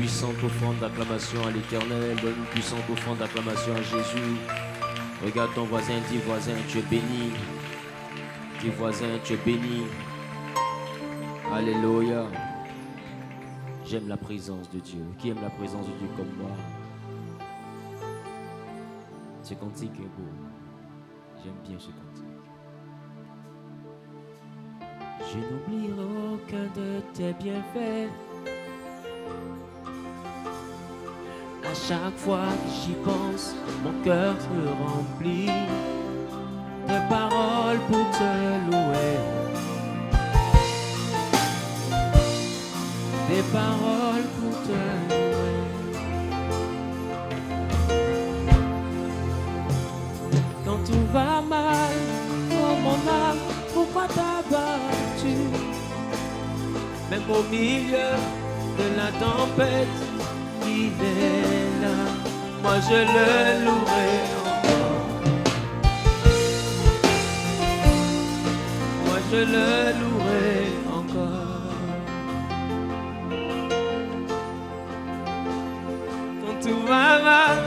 puissante offrande d'acclamation à l'Éternel. Donne une puissante offrande d'acclamation à Jésus. Regarde ton voisin, dis voisin, tu es béni. Dis voisin, tu es béni. Alléluia. J'aime la présence de Dieu. Qui aime la présence de Dieu comme moi? Ce cantique est beau. J'aime bien ce cantique. Je n'oublierai aucun de tes bienfaits. À chaque fois que j'y pense, mon cœur se remplit de paroles pour te louer. Des paroles pour te louer. Quand tout va mal, oh mon âme, pourquoi t'as battu? Même au milieu de la tempête, il est là. Moi je le louerai encore. Moi je le louerai encore. Tout va mal,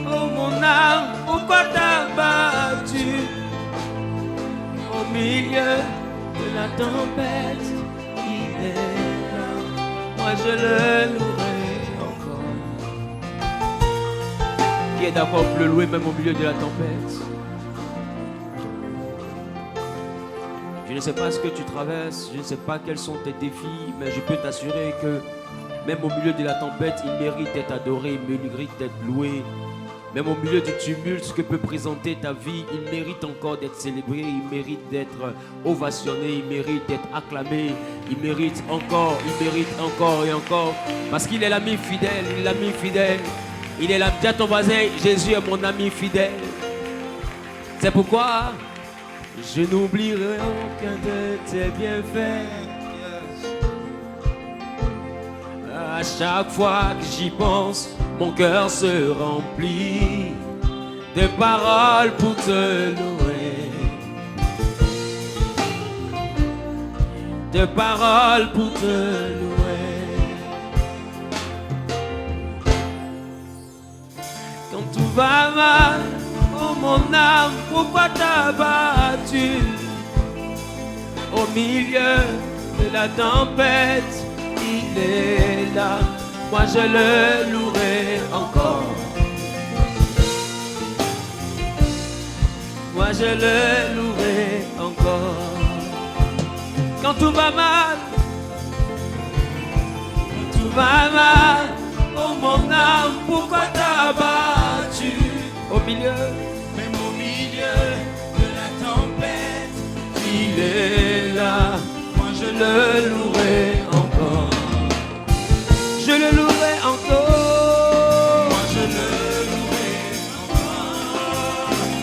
oh mon âme, pourquoi t'as battu? Au milieu de la tempête, il est là. Moi je le louerai encore. Qui est d'accord pour le louer même au milieu de la tempête? Je ne sais pas ce que tu traverses, je ne sais pas quels sont tes défis, mais je peux t'assurer que même au milieu de la tempête, il mérite d'être adoré, il mérite d'être loué. Même au milieu du tumulte, ce que peut présenter ta vie, il mérite encore d'être célébré, il mérite d'être ovationné, il mérite d'être acclamé, il mérite encore et encore. Parce qu'il est l'ami fidèle, il est l'ami fidèle. Il est l'ami, dis à ton voisin, Jésus est mon ami fidèle. C'est pourquoi je n'oublierai aucun de tes bienfaits. À chaque fois que j'y pense, mon cœur se remplit de paroles pour te louer. De paroles pour te louer. Quand tout va mal, oh mon âme, pourquoi t'as battu? Au milieu de la tempête, il est là, moi je le louerai encore. Moi je le louerai encore. Quand tout va mal, oh mon âme, pourquoi t'as battu? Au milieu, même au milieu de la tempête, il est là, moi je le louerai encore. Je le louerai encore. Moi je le louerai encore.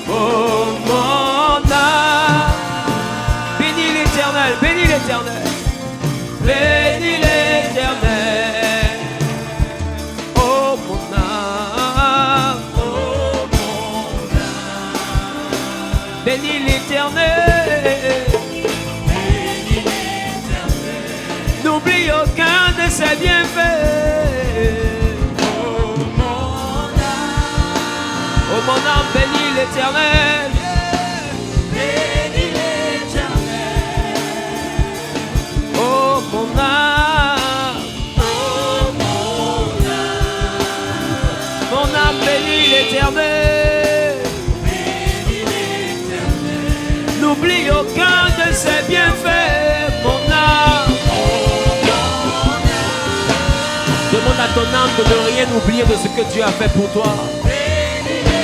Oh mon âme, bénis l'Éternel, bénis l'Éternel, bénis l'Éternel. Oh mon âme, oh mon âme, bénis l'Éternel. N'oublie aucun de ses bienfaits. Oh mon âme, bénis l'Éternel. Bénis l'Éternel. Oh mon âme, mon âme, bénis l'Éternel. N'oublie aucun de ses bienfaits, mon âme. Demande à ton âme de ne rien oublier de ce que Dieu a fait pour toi.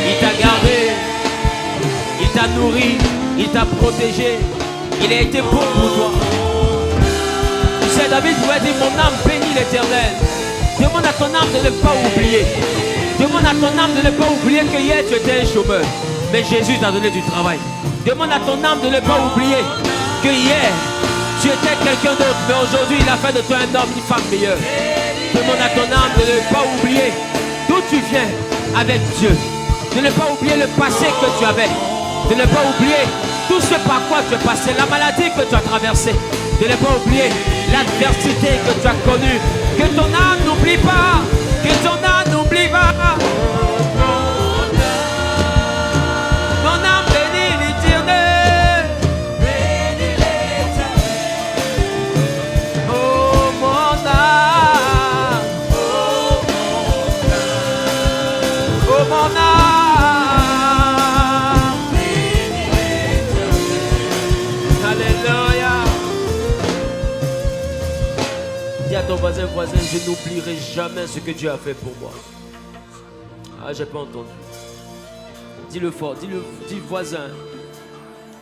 Il t'a gardé, il t'a nourri, il t'a protégé, il a été bon pour toi. Tu sais, David pouvait dire, mon âme bénit l'Éternel. Demande à ton âme de ne pas oublier. Demande à ton âme de ne pas oublier que hier tu étais un chômeur, mais Jésus t'a donné du travail. Demande à ton âme de ne pas oublier que hier tu étais quelqu'un d'autre, mais aujourd'hui il a fait de toi un homme, une femme meilleure. Demande à ton âme de ne pas oublier d'où tu viens avec Dieu. De ne pas oublier le passé que tu avais. De ne pas oublier tout ce par quoi tu es passé, la maladie que tu as traversée. De ne pas oublier l'adversité que tu as connue. Que ton âme n'oublie pas mon âme. Alléluia. Dis à ton voisin, je n'oublierai jamais ce que Dieu a fait pour moi. Ah, j'ai pas entendu. Dis-le fort, dis voisin.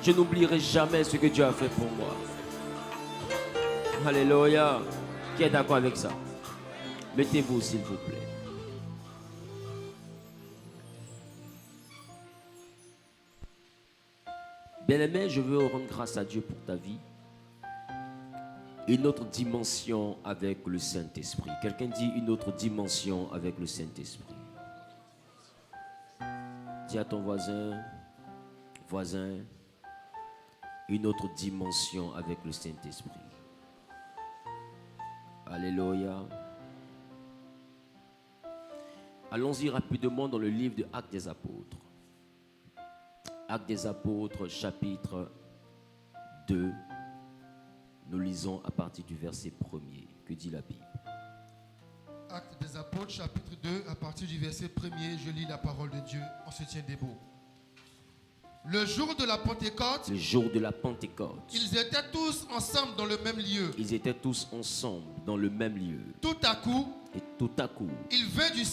Je n'oublierai jamais ce que Dieu a fait pour moi. Alléluia. Qui est d'accord avec ça? Mettez-vous s'il vous plaît. Bien-aimé, je veux rendre grâce à Dieu pour ta vie. Une autre dimension avec le Saint-Esprit. Quelqu'un dit une autre dimension avec le Saint-Esprit. Dis à ton voisin, une autre dimension avec le Saint-Esprit. Alléluia. Allons-y rapidement dans le livre de Actes des Apôtres. Actes des Apôtres, chapitre 2. Nous lisons à partir du verset 1er. Que dit la Bible? Actes des Apôtres, chapitre 2, à partir du verset 1er, je lis la parole de Dieu. On se tient debout. Le jour de la Pentecôte, ils étaient tous ensemble dans le même lieu. Tout à coup, il vint du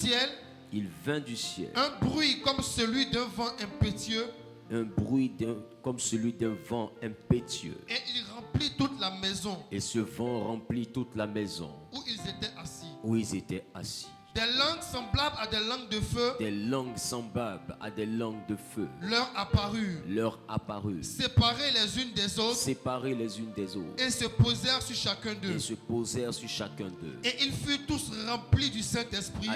ciel, un bruit comme celui d'un vent impétueux. Et il remplit toute la maison. Et ce vent remplit toute la maison où ils étaient assis. Des langues semblables à des langues de feu. Leur apparurent. Séparées les unes des autres. Et se posèrent sur chacun d'eux. Et ils furent tous remplis du Saint-Esprit.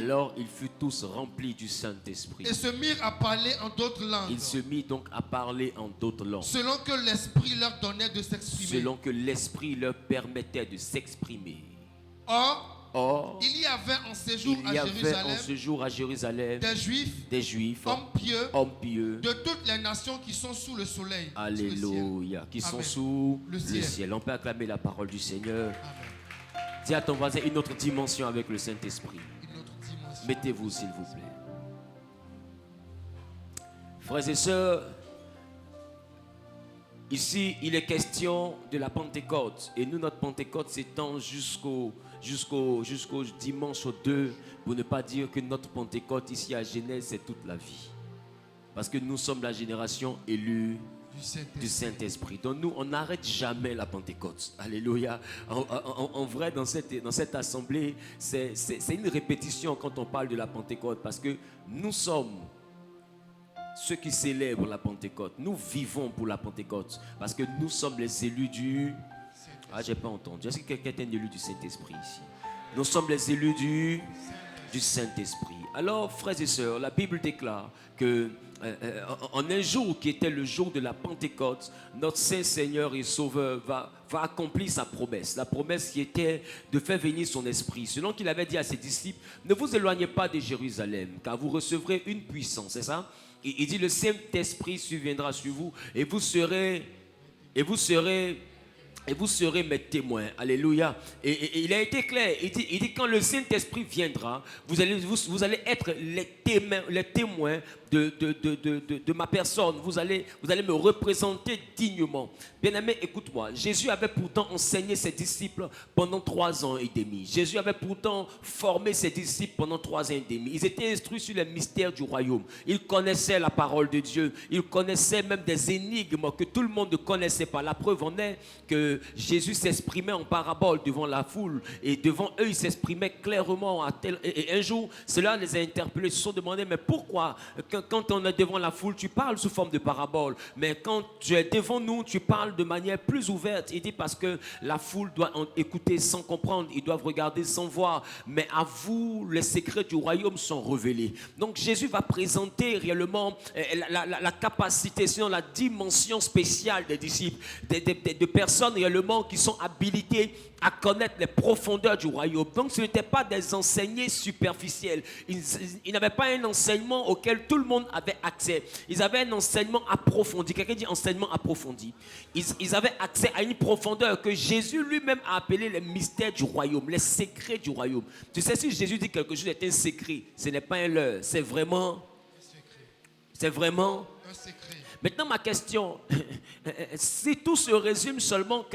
Et se mirent à parler en d'autres langues. Selon que l'Esprit leur donnait de s'exprimer. Or, il y avait en séjour à Jérusalem des Juifs, hommes pieux, de toutes les nations qui sont sous le soleil. Alléluia. Qui sont sous le ciel. On peut acclamer la parole du Seigneur. Amen. Dis à ton voisin une autre dimension avec le Saint-Esprit. Mettez-vous s'il vous plaît. Frères et sœurs, ici il est question de la Pentecôte. Et nous, notre Pentecôte s'étend jusqu'au dimanche 2, pour ne pas dire que notre Pentecôte ici à Genèse, c'est toute la vie. Parce que nous sommes la génération élue du Saint-Esprit. Donc nous, on n'arrête jamais la Pentecôte. Alléluia. En vrai, dans cette assemblée, c'est une répétition quand on parle de la Pentecôte. Parce que nous sommes ceux qui célèbrent la Pentecôte. Nous vivons pour la Pentecôte. Parce que nous sommes les élus du... Ah, j'ai pas entendu. Est-ce que quelqu'un est un élu du Saint-Esprit ici? Nous sommes les élus du Saint-Esprit. Alors, frères et sœurs, la Bible déclare que en un jour qui était le jour de la Pentecôte, notre Saint Seigneur et Sauveur va accomplir sa promesse. La promesse qui était de faire venir son esprit. Selon qu'il avait dit à ses disciples, ne vous éloignez pas de Jérusalem, car vous recevrez une puissance. C'est ça? Il dit, le Saint-Esprit surviendra sur vous et vous serez mes témoins. Alléluia. Et il a été clair. Il dit quand le Saint-Esprit viendra, vous allez être les témoins de ma personne. Vous allez me représenter dignement. Bien-aimé, écoute-moi. Jésus avait pourtant enseigné ses disciples pendant 3 ans et demi. Jésus avait pourtant formé ses disciples pendant 3 ans et demi. Ils étaient instruits sur les mystères du royaume. Ils connaissaient la parole de Dieu. Ils connaissaient même des énigmes que tout le monde ne connaissait pas. La preuve en est que Jésus s'exprimait en parabole devant la foule. Et devant eux, il s'exprimait clairement. Et un jour, cela les a interpellés. Ils se sont demandé, mais pourquoi quand on est devant la foule, tu parles sous forme de parabole. Mais quand tu es devant nous, tu parles de manière plus ouverte. Il dit parce que la foule doit écouter sans comprendre. Ils doivent regarder sans voir. Mais à vous, les secrets du royaume sont révélés. Donc Jésus va présenter réellement la capacité, sinon la dimension spéciale des disciples. De personnes réellement qui sont habilitées à connaître les profondeurs du royaume. Donc ce n'étaient pas des enseignés superficiels. Ils n'avaient pas un enseignement auquel tout le monde avait accès. Ils avaient un enseignement approfondi. Quelqu'un dit enseignement approfondi. Ils avaient accès à une profondeur que Jésus lui-même a appelé les mystères du royaume, les secrets du royaume. Tu sais, si Jésus dit quelque chose est un secret, ce n'est pas un leurre, c'est vraiment C'est vraiment un secret. Maintenant, ma question, si tout se résume seulement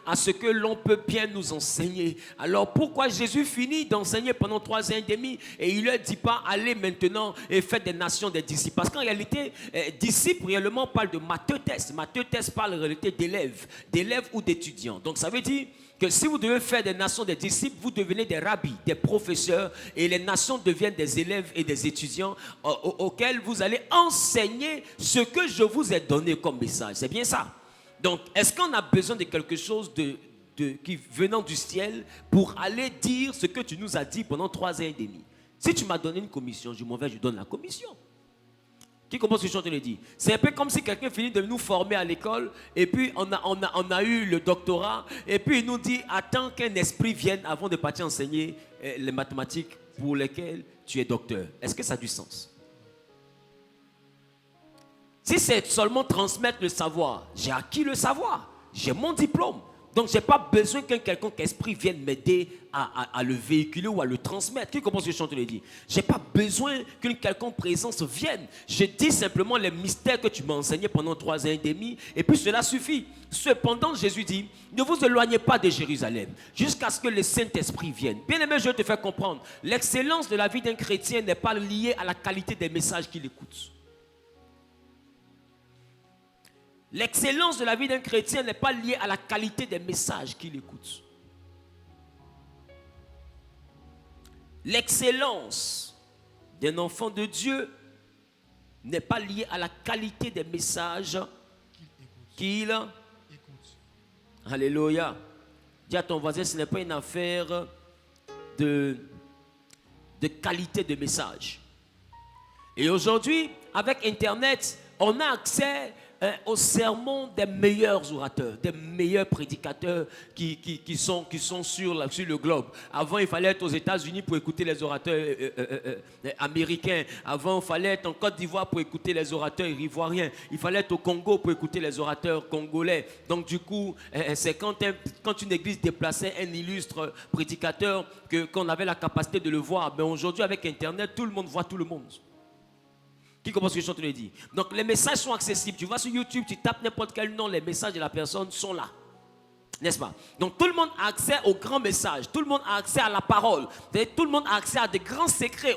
à ce que l'on peut bien nous enseigner, alors pourquoi Jésus finit d'enseigner pendant 3 ans et demi et il ne leur dit pas, allez maintenant et faites des nations des disciples? Parce qu'en réalité, disciples réellement parle de matheux-thèse. Matheux-thèse parle en réalité d'élèves ou d'étudiants. Donc ça veut dire que si vous devez faire des nations des disciples, vous devenez des rabbis, des professeurs, et les nations deviennent des élèves et des étudiants auxquels vous allez enseigner ce que je vous ai donné comme message. C'est bien ça. Donc, est-ce qu'on a besoin de quelque chose qui venant du ciel pour aller dire ce que tu nous as dit pendant 3 ans et demi? Si tu m'as donné une commission, je m'en vais, je donne la commission. Qui comprend ce que je suis en train de dire? C'est un peu comme si quelqu'un finit de nous former à l'école et puis on a eu le doctorat et puis il nous dit attends qu'un esprit vienne avant de partir enseigner les mathématiques pour lesquelles tu es docteur. Est-ce que ça a du sens? Si c'est seulement transmettre le savoir, j'ai acquis le savoir, j'ai mon diplôme. Donc, je n'ai pas besoin qu'un quelconque esprit vienne m'aider à le véhiculer ou à le transmettre. Qui comprend ce que je suis en train de dire? Je n'ai pas besoin qu'une quelconque présence vienne. Je dis simplement les mystères que tu m'as enseignés pendant 3 ans et demi, et puis cela suffit. Cependant, Jésus dit, ne vous éloignez pas de Jérusalem, jusqu'à ce que le Saint-Esprit vienne. Bien aimé, je vais te faire comprendre. L'excellence de la vie d'un chrétien n'est pas liée à la qualité des messages qu'il écoute. L'excellence de la vie d'un chrétien n'est pas liée à la qualité des messages qu'il écoute. L'excellence d'un enfant de Dieu n'est pas liée à la qualité des messages qu'il écoute. Alléluia. Dis à ton voisin, ce n'est pas une affaire de qualité de message. Et aujourd'hui, avec Internet, on a accès au sermon des meilleurs orateurs, des meilleurs prédicateurs qui sont sur le globe. Avant, il fallait être aux États-Unis pour écouter les orateurs américains. Avant, il fallait être en Côte d'Ivoire pour écouter les orateurs ivoiriens. Il fallait être au Congo pour écouter les orateurs congolais. Donc, du coup, c'est quand une église déplaçait un illustre prédicateur qu'on avait la capacité de le voir. Mais aujourd'hui, avec Internet, tout le monde voit tout le monde. Qui comprend ce que je suis en train de dire? Donc les messages sont accessibles. Tu vas sur YouTube, tu tapes n'importe quel nom, les messages de la personne sont là. N'est-ce pas? Donc tout le monde a accès aux grands messages. Tout le monde a accès à la parole. Tout le monde a accès à des grands secrets,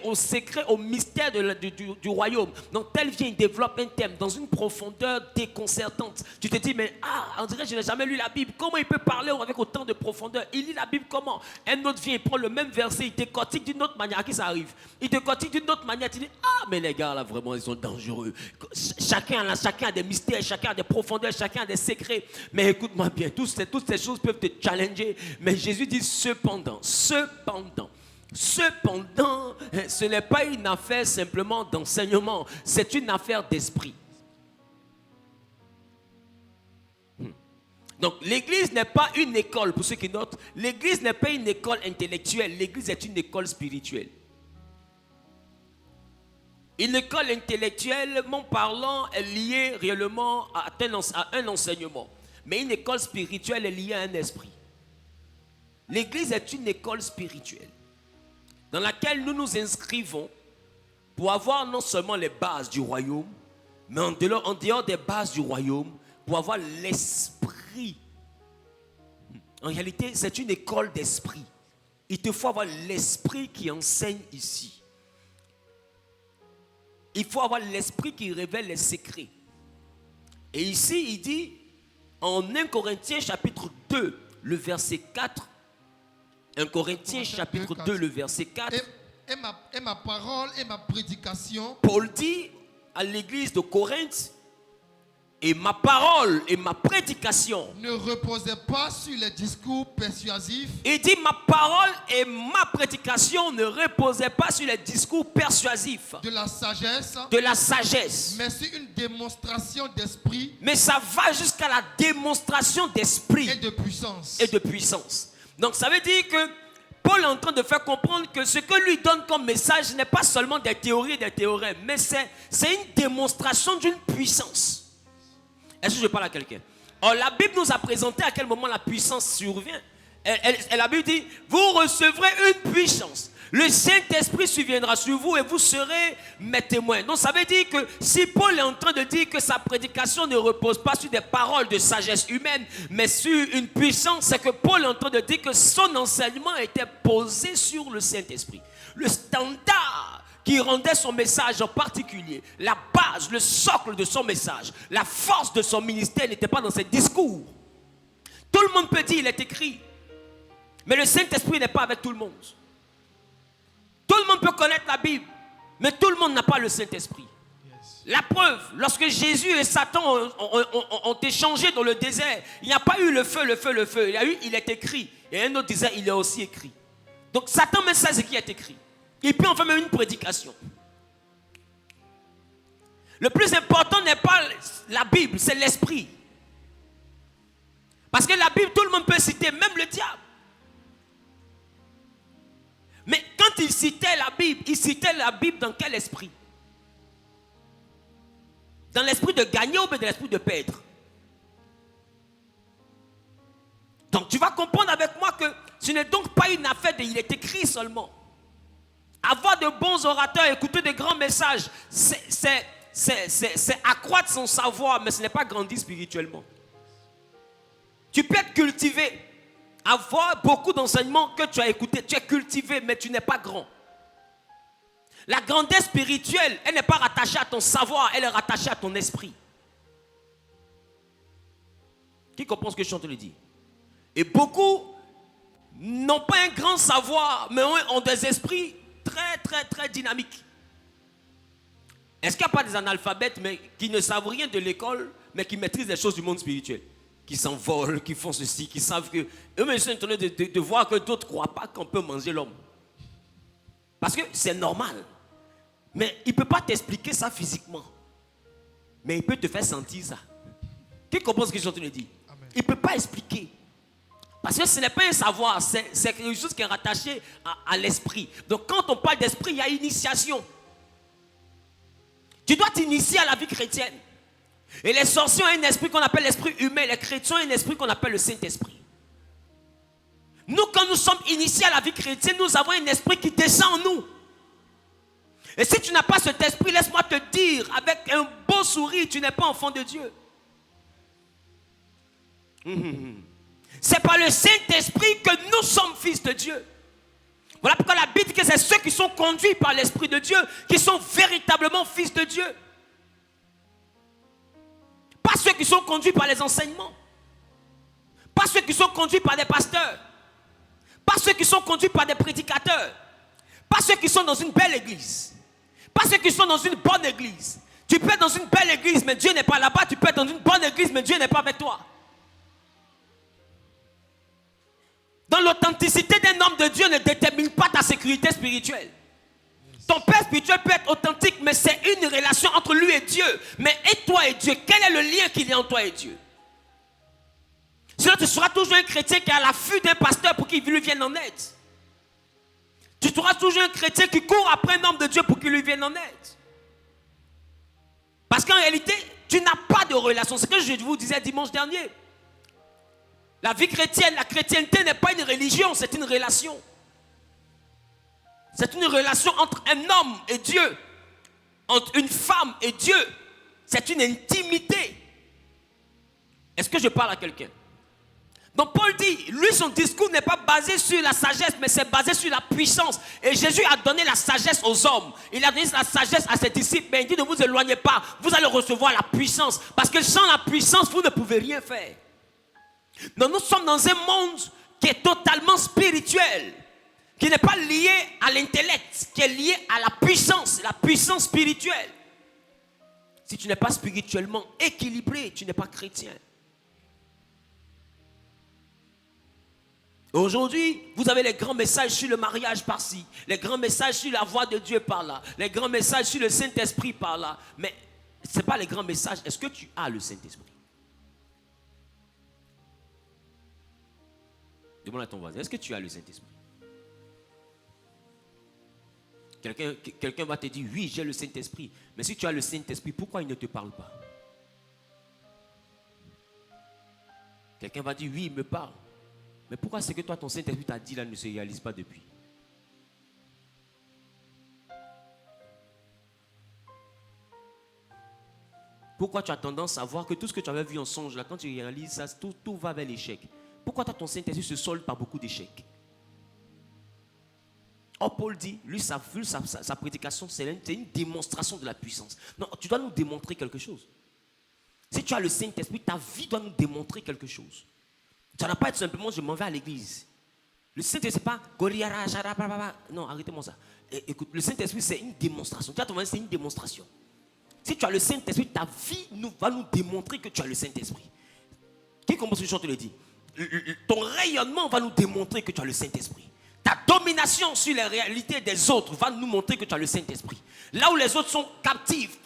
aux mystères du royaume. Donc tel vient, il développe un thème dans une profondeur déconcertante. Tu te dis, mais on dirait que je n'ai jamais lu la Bible. Comment il peut parler avec autant de profondeur? Il lit la Bible comment? Un autre vient, il prend le même verset, il décortique d'une autre manière. À qui ça arrive? Il décortique d'une autre manière. Tu dis, mais les gars là, vraiment, ils sont dangereux. Chacun a des mystères, chacun a des profondeurs, chacun a des secrets. Mais écoute-moi bien, toutes ces choses peuvent te challenger. Mais Jésus dit cependant, ce n'est pas une affaire simplement d'enseignement, c'est une affaire d'esprit. Donc l'église n'est pas une école, pour ceux qui notent, l'église n'est pas une école intellectuelle, l'église est une école spirituelle. Une école intellectuellement parlant est liée réellement à un enseignement. Mais une école spirituelle est liée à un esprit. L'église est une école spirituelle dans laquelle nous nous inscrivons pour avoir non seulement les bases du royaume, mais en dehors des bases du royaume, pour avoir l'esprit. En réalité, c'est une école d'esprit. Il te faut avoir l'esprit qui enseigne ici. Il faut avoir l'esprit qui révèle les secrets. Et ici, il dit, en 1 Corinthiens chapitre 2, le verset 4, 1 Corinthiens chapitre 2, le verset 4, et ma parole et ma prédication, Paul dit à l'église de Corinthe, et ma parole et ma prédication ne reposaient pas sur les discours persuasifs. Il dit ma parole et ma prédication ne reposaient pas sur les discours persuasifs. De la sagesse. Mais c'est une démonstration d'esprit. Mais ça va jusqu'à la démonstration d'esprit. Et de puissance. Donc ça veut dire que Paul est en train de faire comprendre que ce que lui donne comme message n'est pas seulement des théories et des théorèmes, mais c'est une démonstration d'une puissance. Est-ce que je parle à quelqu'un? Or, la Bible nous a présenté à quel moment la puissance survient. La Bible dit, vous recevrez une puissance Le Saint-Esprit surviendra sur vous et vous serez mes témoins. Donc ça veut dire que si Paul est en train de dire que sa prédication ne repose pas sur des paroles de sagesse humaine, mais sur une puissance, c'est que Paul est en train de dire que son enseignement était posé sur le Saint-Esprit. Le standard qui rendait son message en particulier, la base, le socle de son message, la force de son ministère n'était pas dans ses discours. Tout le monde peut dire il est écrit, mais le Saint-Esprit n'est pas avec tout le monde. Tout le monde peut connaître la Bible, mais tout le monde n'a pas le Saint-Esprit. Yes. La preuve, lorsque Jésus et Satan ont échangé dans le désert, il n'y a pas eu le feu. Il y a eu, il est écrit. Et un autre disait, il est aussi écrit. Donc Satan met ça, ce qui est écrit. Et puis on fait même une prédication. Le plus important n'est pas la Bible, c'est l'esprit. Parce que la Bible, tout le monde peut citer, même le diable. Mais quand il citait la Bible dans quel esprit? Dans l'esprit de gagner ou dans l'esprit de perdre? Donc tu vas comprendre avec moi que ce n'est donc pas une affaire de il est écrit seulement. Avoir de bons orateurs, écouter de grands messages, c'est accroître son savoir, mais ce n'est pas grandir spirituellement. Tu peux être cultivé. Avoir beaucoup d'enseignements que tu as écoutés, tu es cultivé, mais tu n'es pas grand. La grandeur spirituelle, elle n'est pas rattachée à ton savoir, elle est rattachée à ton esprit. Qui comprend ce que je suis en train de dire? Et beaucoup n'ont pas un grand savoir, mais ont des esprits très dynamiques. Est-ce qu'il n'y a pas des analphabètes mais qui ne savent rien de l'école, mais qui maîtrisent les choses du monde spirituel? Qui s'envolent, qui font ceci, qui savent que... Eux-mêmes sont étonnés de voir que d'autres ne croient pas qu'on peut manger l'homme. Parce que c'est normal. Mais il ne peut pas t'expliquer ça physiquement. Mais il peut te faire sentir ça. Qui comprend ce que je suis en train de dire? Amen. Il ne peut pas expliquer. Parce que ce n'est pas un savoir, c'est quelque chose qui est rattaché à l'esprit. Donc quand on parle d'esprit, il y a initiation. Tu dois t'initier à la vie chrétienne. Et les sorciers ont un esprit qu'on appelle l'esprit humain. Les chrétiens ont un esprit qu'on appelle le Saint-Esprit. Nous, quand nous sommes initiés à la vie chrétienne, nous avons un esprit qui descend en nous. Et si tu n'as pas cet esprit, laisse-moi te dire, avec un beau sourire, tu n'es pas enfant de Dieu. C'est par le Saint-Esprit que nous sommes fils de Dieu. Voilà pourquoi la Bible dit que c'est ceux qui sont conduits par l'Esprit de Dieu qui sont véritablement fils de Dieu. Pas ceux qui sont conduits par les enseignements. Pas ceux qui sont conduits par des pasteurs. Pas ceux qui sont conduits par des prédicateurs. Pas ceux qui sont dans une belle église. Pas ceux qui sont dans une bonne église. Tu peux être dans une belle église, mais Dieu n'est pas là-bas. Tu peux être dans une bonne église, mais Dieu n'est pas avec toi. Dans l'authenticité d'un homme de Dieu ne détermine pas ta sécurité spirituelle. Ton père spirituel peut être authentique, mais c'est une relation entre lui et Dieu. Mais et toi et Dieu, quel est le lien qu'il y a entre toi et Dieu? Sinon, tu seras toujours un chrétien qui est à l'affût d'un pasteur pour qu'il lui vienne en aide. Tu seras toujours un chrétien qui court après un homme de Dieu pour qu'il lui vienne en aide. Parce qu'en réalité, tu n'as pas de relation. C'est ce que je vous disais dimanche dernier. La vie chrétienne, la chrétienté n'est pas une religion, c'est une relation. C'est une relation entre un homme et Dieu, entre une femme et Dieu. C'est une intimité. Est-ce que je parle à quelqu'un? Donc Paul dit, lui son discours n'est pas basé sur la sagesse, mais c'est basé sur la puissance. Et Jésus a donné la sagesse aux hommes. Il a donné la sagesse à ses disciples, mais il dit ne vous éloignez pas, vous allez recevoir la puissance. Parce que sans la puissance, vous ne pouvez rien faire. Donc nous sommes dans un monde qui est totalement spirituel, qui n'est pas lié à l'intellect, qui est lié à la puissance spirituelle. Si tu n'es pas spirituellement équilibré, tu n'es pas chrétien. Aujourd'hui, vous avez les grands messages sur le mariage par-ci, les grands messages sur la voix de Dieu par-là, les grands messages sur le Saint-Esprit par-là. Mais ce n'est pas les grands messages. Est-ce que tu as le Saint-Esprit? Demande à ton voisin, est-ce que tu as le Saint-Esprit? Quelqu'un va te dire, oui, j'ai le Saint-Esprit. Mais si tu as le Saint-Esprit, pourquoi il ne te parle pas? Quelqu'un va dire, oui, il me parle. Mais pourquoi c'est que toi, ton Saint-Esprit t'a dit là ne se réalise pas depuis? Pourquoi tu as tendance à voir que tout ce que tu avais vu en songe, là, quand tu réalises ça, tout va vers l'échec? Pourquoi ton Saint-Esprit se solde par beaucoup d'échecs? Or, Paul dit, lui, sa prédication, c'est une démonstration de la puissance. Non, tu dois nous démontrer quelque chose. Si tu as le Saint-Esprit, ta vie doit nous démontrer quelque chose. Ça ne doit pas être simplement, je m'en vais à l'église. Le Saint-Esprit, c'est pas... Non, arrêtez-moi ça. Écoute, le Saint-Esprit, c'est une démonstration. Tu vois, c'est une démonstration. Si tu as le Saint-Esprit, ta vie va nous démontrer que tu as le Saint-Esprit. Qui comprend ce que je te le dis? Ton rayonnement va nous démontrer que tu as le Saint-Esprit. Ta domination sur les réalités des autres va nous montrer que tu as le Saint-Esprit. Là où les autres sont captifs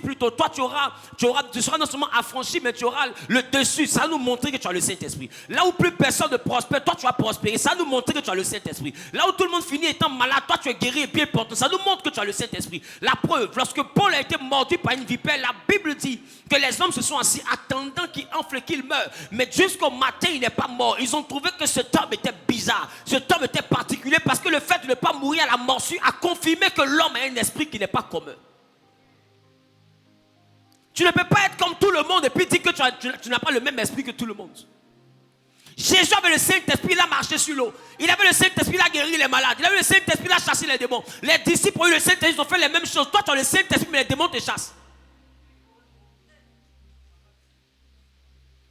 plutôt, toi tu seras non seulement affranchi, mais tu auras le dessus. Ça va nous montrer que tu as le Saint-Esprit. Là où plus personne ne prospère, toi tu vas prospérer. Ça va nous montrer que tu as le Saint-Esprit. Là où tout le monde finit étant malade, toi tu es guéri et bien portant. Ça nous montre que tu as le Saint-Esprit. La preuve, lorsque Paul a été mordu par une vipère, la Bible dit que les hommes se sont assis attendant qu'il enfle et qu'il meure. Mais jusqu'au matin, il n'est pas mort. Ils ont trouvé que cet homme était bizarre. Cet homme était particulier parce que le fait de ne pas mourir à la morsure a confirmé que l'homme a un esprit qui n'est pas commun. Tu ne peux pas être comme tout le monde et puis dire que tu n'as pas le même esprit que tout le monde. Jésus avait le Saint-Esprit, il a marché sur l'eau. Il avait le Saint-Esprit, il a guéri les malades. Il avait le Saint-Esprit, il a chassé les démons. Les disciples ont eu le Saint-Esprit, ils ont fait les mêmes choses. Toi, tu as le Saint-Esprit, mais les démons te chassent.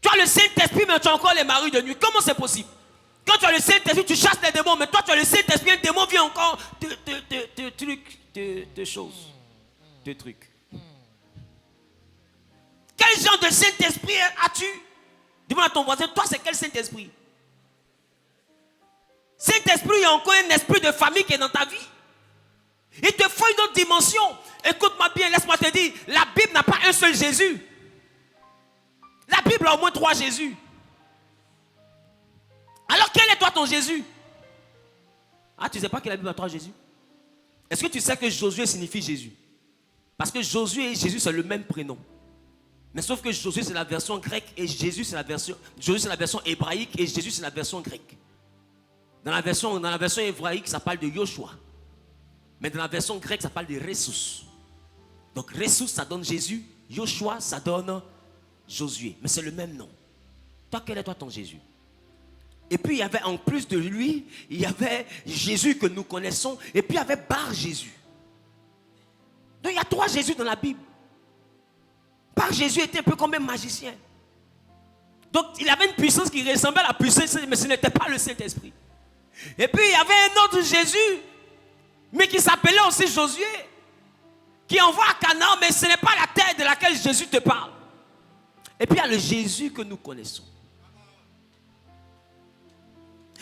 Tu as le Saint-Esprit, mais tu as encore les maris de nuit. Comment c'est possible? Quand tu as le Saint-Esprit, tu chasses les démons, mais toi, tu as le Saint-Esprit, un démon vient encore te choses, te trucs. Quel genre de Saint-Esprit as-tu? Demande à ton voisin, toi c'est quel Saint-Esprit? Saint-Esprit, il y a encore un esprit de famille qui est dans ta vie. Il te faut une autre dimension. Écoute-moi bien, laisse-moi te dire, la Bible n'a pas un seul Jésus. La Bible a au moins 3 Jésus. Alors quel est toi ton Jésus? Ah, tu ne sais pas que la Bible a 3 Jésus? Est-ce que tu sais que Josué signifie Jésus? Parce que Josué et Jésus c'est le même prénom. Mais sauf que Josué c'est la version grecque et Jésus c'est la version hébraïque et Jésus c'est la version grecque. Dans la version hébraïque ça parle de Yoshua. Mais dans la version grecque ça parle de Ressus. Donc Ressus ça donne Jésus, Yoshua ça donne Josué. Mais c'est le même nom. Toi quel est toi ton Jésus? Et puis il y avait en plus de lui, il y avait Jésus que nous connaissons et puis il y avait Bar Jésus. Donc il y a 3 Jésus dans la Bible. Bar Jésus était un peu comme un magicien. Donc il avait une puissance qui ressemblait à la puissance, mais ce n'était pas le Saint-Esprit. Et puis il y avait un autre Jésus, mais qui s'appelait aussi Josué, qui envoie à Canaan, mais ce n'est pas la terre de laquelle Jésus te parle. Et puis il y a le Jésus que nous connaissons.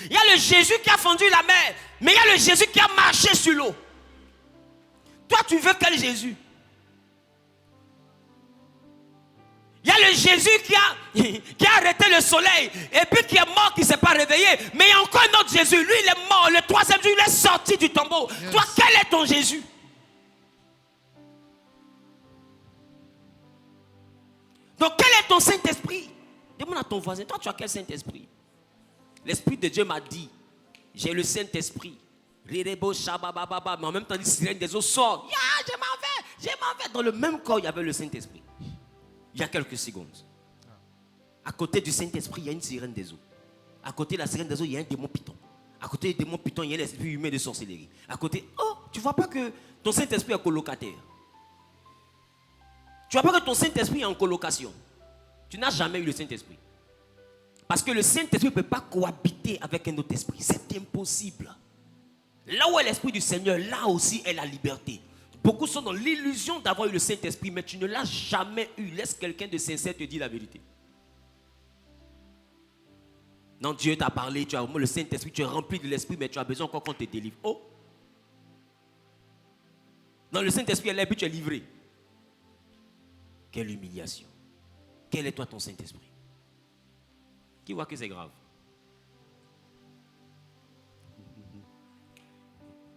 Il y a le Jésus qui a fendu la mer, mais il y a le Jésus qui a marché sur l'eau. Toi tu veux quel Jésus? Il y a le Jésus qui a arrêté le soleil et puis qui est mort, qui ne s'est pas réveillé. Mais il y a encore un autre Jésus. Lui, il est mort. Le 3e jour, il est sorti du tombeau. Yes. Toi, quel est ton Jésus? Donc, quel est ton Saint-Esprit? Demande à ton voisin, toi, tu as quel Saint-Esprit? L'Esprit de Dieu m'a dit, j'ai le Saint-Esprit. Mais en même temps, les sirènes des eaux sortent. Je m'en vais. Dans le même corps, il y avait le Saint-Esprit. Il y a quelques secondes. À côté du Saint-Esprit, il y a une sirène des eaux. À côté de la sirène des eaux, il y a un démon python. À côté du démon python, il y a l'esprit humain de sorcellerie. À côté, tu ne vois pas que ton Saint-Esprit est colocataire. Tu ne vois pas que ton Saint-Esprit est en colocation. Tu n'as jamais eu le Saint-Esprit. Parce que le Saint-Esprit ne peut pas cohabiter avec un autre esprit. C'est impossible. Là où est l'Esprit du Seigneur, là aussi est la liberté. Beaucoup sont dans l'illusion d'avoir eu le Saint-Esprit, mais tu ne l'as jamais eu. Laisse quelqu'un de sincère te dire la vérité. Non, Dieu t'a parlé, tu as le Saint-Esprit, tu es rempli de l'Esprit, mais tu as besoin encore qu'on te délivre. Non, le Saint-Esprit est là, puis tu es livré. Quelle humiliation. Quel est toi ton Saint-Esprit? Qui voit que c'est grave?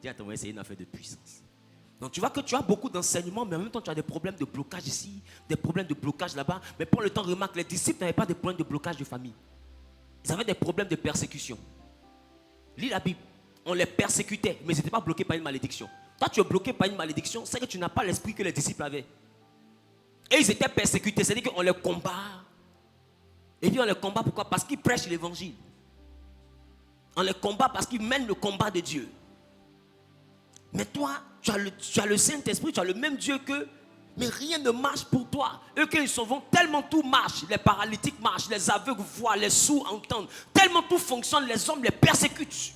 Dis à ton voisin, c'est une affaire de puissance. Donc tu vois que tu as beaucoup d'enseignements, mais en même temps tu as des problèmes de blocage ici, des problèmes de blocage là-bas. Mais pour le temps, remarque, les disciples n'avaient pas de problèmes de blocage de famille. Ils avaient des problèmes de persécution. Lis la Bible. On les persécutait, mais ils n'étaient pas bloqués par une malédiction. Toi, tu es bloqué par une malédiction, c'est que tu n'as pas l'esprit que les disciples avaient. Et ils étaient persécutés, c'est-à-dire qu'on les combat. Et puis on les combat pourquoi? Parce qu'ils prêchent l'évangile. On les combat parce qu'ils mènent le combat de Dieu. Mais toi, tu as le Saint-Esprit, tu as le même Dieu qu'eux, mais rien ne marche pour toi. Eux, quand ils s'en vont, tellement tout marche. Les paralytiques marchent, les aveugles voient, les sourds entendent. Tellement tout fonctionne, les hommes les persécutent.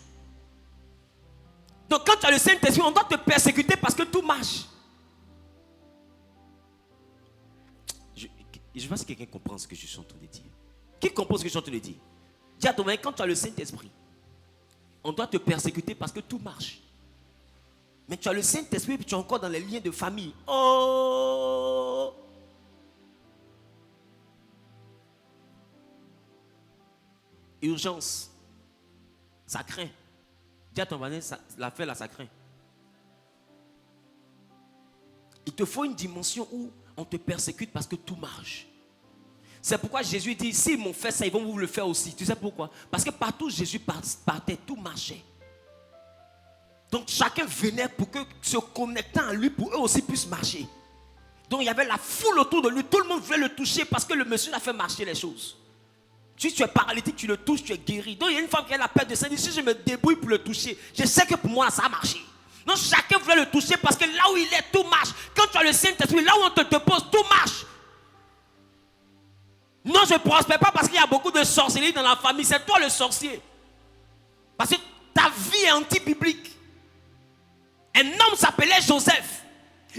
Donc quand tu as le Saint-Esprit, on doit te persécuter parce que tout marche. Je pense que quelqu'un comprend ce que je suis en train de dire. Qui comprend ce que je suis en train de dire? Dis à ton mari, quand tu as le Saint-Esprit, on doit te persécuter parce que tout marche. Mais tu as le Saint-Esprit et tu es encore dans les liens de famille. Oh! Urgence. Ça craint. Dis à ton voisin, l'affaire là, ça craint. Il te faut une dimension où on te persécute parce que tout marche. C'est pourquoi Jésus dit, s'ils m'ont fait ça, ils vont vous le faire aussi. Tu sais pourquoi? Parce que partout où Jésus partait, tout marchait. Donc chacun venait pour que se connectant à lui, pour eux aussi puissent marcher. Donc il y avait la foule autour de lui, tout le monde voulait le toucher parce que le monsieur a fait marcher les choses. Si tu es paralytique, tu le touches, tu es guéri. Donc il y a une femme qui a la perte de sang, si je me débrouille pour le toucher, je sais que pour moi ça a marché. Donc chacun voulait le toucher parce que là où il est, tout marche. Quand tu as le Saint-Esprit, là où on te dépose, tout marche. Non, je ne prospère pas parce qu'il y a beaucoup de sorcellerie dans la famille. C'est toi le sorcier. Parce que ta vie est anti-biblique. Un homme s'appelait Joseph.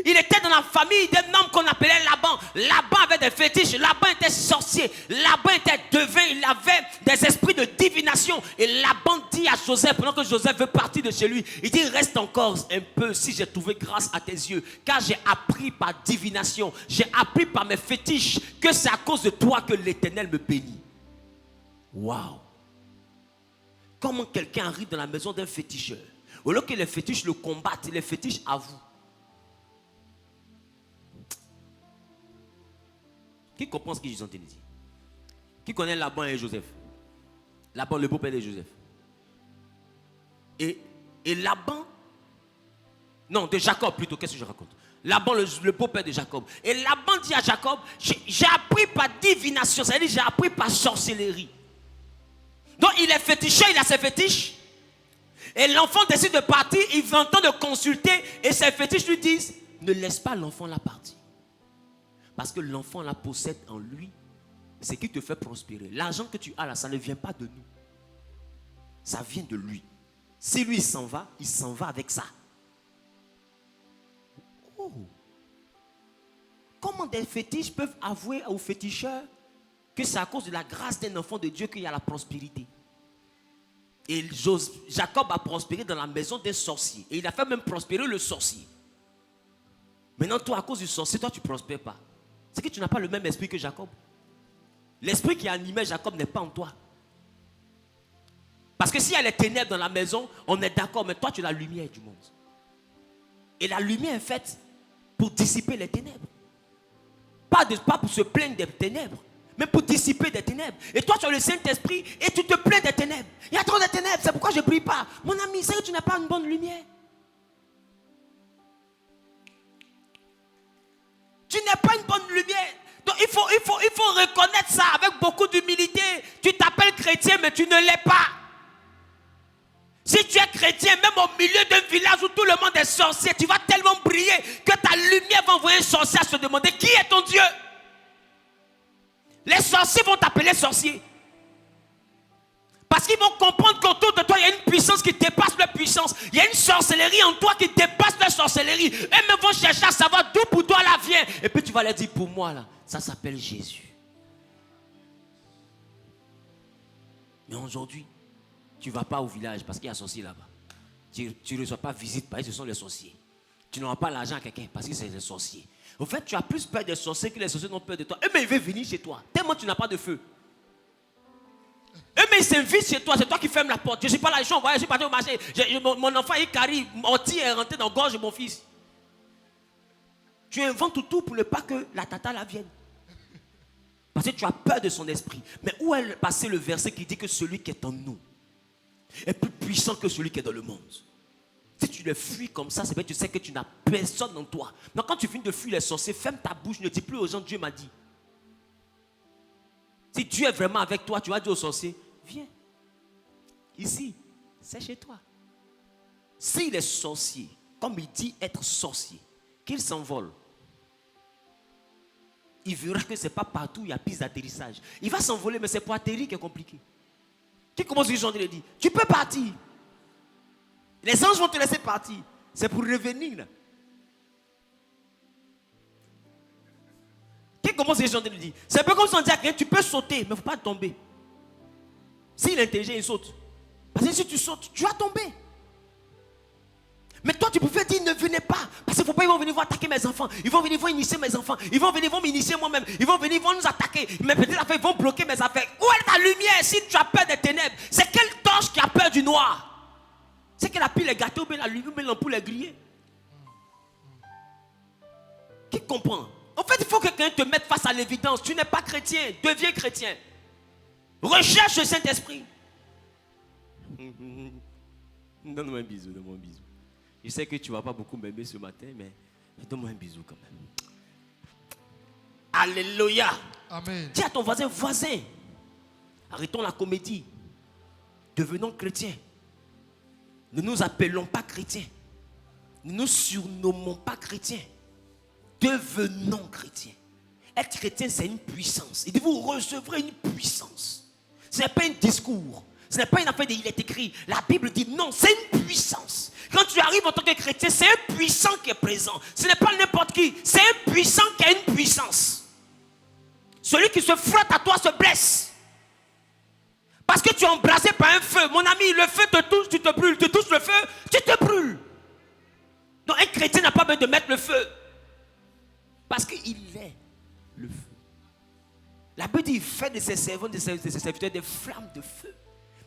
Il était dans la famille d'un homme qu'on appelait Laban. Laban avait des fétiches. Laban était sorcier. Laban était devin. Il avait des esprits de divination. Et Laban dit à Joseph, pendant que Joseph veut partir de chez lui, il dit, reste encore un peu si j'ai trouvé grâce à tes yeux. Car j'ai appris par divination, j'ai appris par mes fétiches que c'est à cause de toi que l'Éternel me bénit. Waouh! Comment quelqu'un arrive dans la maison d'un féticheur? Au lieu que les fétiches le combattent, les fétiches avouent. Qui comprend ce que je suis en train de dire? Qui connaît Laban et Joseph? Laban, le beau-père de Joseph. Et Laban, non, de Jacob plutôt, qu'est-ce que je raconte? Laban, le beau-père de Jacob. Et Laban dit à Jacob, j'ai appris par divination, c'est-à-dire j'ai appris par sorcellerie. Donc il est féticheur, il a ses fétiches. Et l'enfant décide de partir, il veut entendre de consulter, et ses fétiches lui disent, ne laisse pas l'enfant là partir. Parce que l'enfant là possède en lui ce qui te fait prospérer. L'argent que tu as là, ça ne vient pas de nous. Ça vient de lui. Si lui il s'en va avec ça. Oh. Comment des fétiches peuvent avouer aux féticheurs que c'est à cause de la grâce d'un enfant de Dieu qu'il y a la prospérité? Et Jacob a prospéré dans la maison d'un sorcier. Et il a fait même prospérer le sorcier. Maintenant, toi, à cause du sorcier, toi, tu ne prospères pas. C'est que tu n'as pas le même esprit que Jacob. L'esprit qui animait Jacob n'est pas en toi. Parce que s'il y a les ténèbres dans la maison, on est d'accord, mais toi, tu es la lumière du monde. Et la lumière est faite pour dissiper les ténèbres. Pas pour se plaindre des ténèbres, mais pour dissiper des ténèbres. Et toi, tu as le Saint-Esprit et tu te plains des ténèbres. Il y a trop de ténèbres, c'est pourquoi je ne brille pas. Mon ami, c'est que tu n'as pas une bonne lumière. Tu n'es pas une bonne lumière. Donc il faut reconnaître ça avec beaucoup d'humilité. Tu t'appelles chrétien, mais tu ne l'es pas. Si tu es chrétien, même au milieu d'un village où tout le monde est sorcier, tu vas tellement briller que ta lumière va envoyer un sorcier à se demander qui est ton Dieu. Les sorciers vont t'appeler sorcier. Parce qu'ils vont comprendre qu'autour de toi, il y a une puissance qui dépasse leur puissance. Il y a une sorcellerie en toi qui dépasse leur sorcellerie. Eux-mêmes vont chercher à savoir d'où pour toi la vient. Et puis tu vas leur dire, pour moi, là, ça s'appelle Jésus. Mais aujourd'hui, tu ne vas pas au village parce qu'il y a un sorcier là-bas. Tu ne reçois pas visite parce que ce sont les sorciers. Tu n'auras pas l'argent à quelqu'un parce que c'est les sorciers. En fait, tu as plus peur des sorciers que les sorciers n'ont peur de toi. Mais ils veulent venir chez toi. Tellement tu n'as pas de feu. Mais ils s'invitent chez toi, c'est toi qui fermes la porte. Je ne suis pas là, je suis envoyé, je suis parti au marché. Mon enfant, il carie, Orti est rentré dans la gorge de mon fils. Tu inventes tout pour ne pas que la tata la vienne. Parce que tu as peur de son esprit. Mais où est passé le verset qui dit que celui qui est en nous est plus puissant que celui qui est dans le monde? Si tu les fuis comme ça, c'est vrai que tu sais que tu n'as personne en toi. Mais quand tu finis de fuir les sorciers, ferme ta bouche, ne dis plus aux gens, Dieu m'a dit. Si Dieu est vraiment avec toi, tu vas dire aux sorciers, viens. Ici, c'est chez toi. Si les sorciers, comme il dit être sorcier, qu'ils s'envolent, il verra que ce n'est pas partout où il y a piste d'atterrissage. Il va s'envoler, mais c'est pour atterrir qui est compliqué. Tu commences à lui dire, tu peux partir. Les anges vont te laisser partir. C'est pour revenir. Là. Qui commence à lui dire, c'est un peu comme si on dit à quelqu'un, tu peux sauter, mais il ne faut pas tomber. S'il est intelligent, il saute. Parce que si tu sautes, tu vas tomber. Mais toi, tu pouvais dire, ne venez pas. Parce qu'il ne faut pas, ils vont venir attaquer mes enfants. Ils vont venir, initier mes enfants. Ils vont venir, m'initier moi-même. Ils vont venir, nous attaquer. Mais peut-être après, ils vont bloquer mes affaires. Où est ta lumière si tu as peur des ténèbres? C'est quelle torche qui a peur du noir? C'est qu'elle a pris les gâteaux, mais la lumière, mais l'ampoule est grillée. Qui comprend? En fait, il faut que quelqu'un te mette face à l'évidence. Tu n'es pas chrétien, deviens chrétien. Recherche le Saint-Esprit. Donne-moi un bisou, donne-moi un bisou. Je sais que tu ne vas pas beaucoup m'aimer ce matin, mais donne-moi un bisou quand même. Alléluia. Amen. Dis à ton voisin, voisin, arrêtons la comédie. Devenons chrétiens. Ne nous appelons pas chrétiens. Ne nous surnommons pas chrétiens. Devenons chrétiens. Être chrétien, c'est une puissance. Il dit, vous recevrez une puissance. Ce n'est pas un discours. Ce n'est pas une affaire de il est écrit. La Bible dit non, c'est une puissance. Quand tu arrives en tant que chrétien, c'est un puissant qui est présent. Ce n'est pas n'importe qui. C'est un puissant qui a une puissance. Celui qui se frotte à toi se blesse. Parce que tu es embrasé par un feu. Mon ami, le feu te touche, tu te brûles. Tu touches le feu, tu te brûles. Donc un chrétien n'a pas besoin de mettre le feu. Parce qu'il est le feu. La Bible dit, il fait de ses servants, de ses serviteurs des flammes de feu.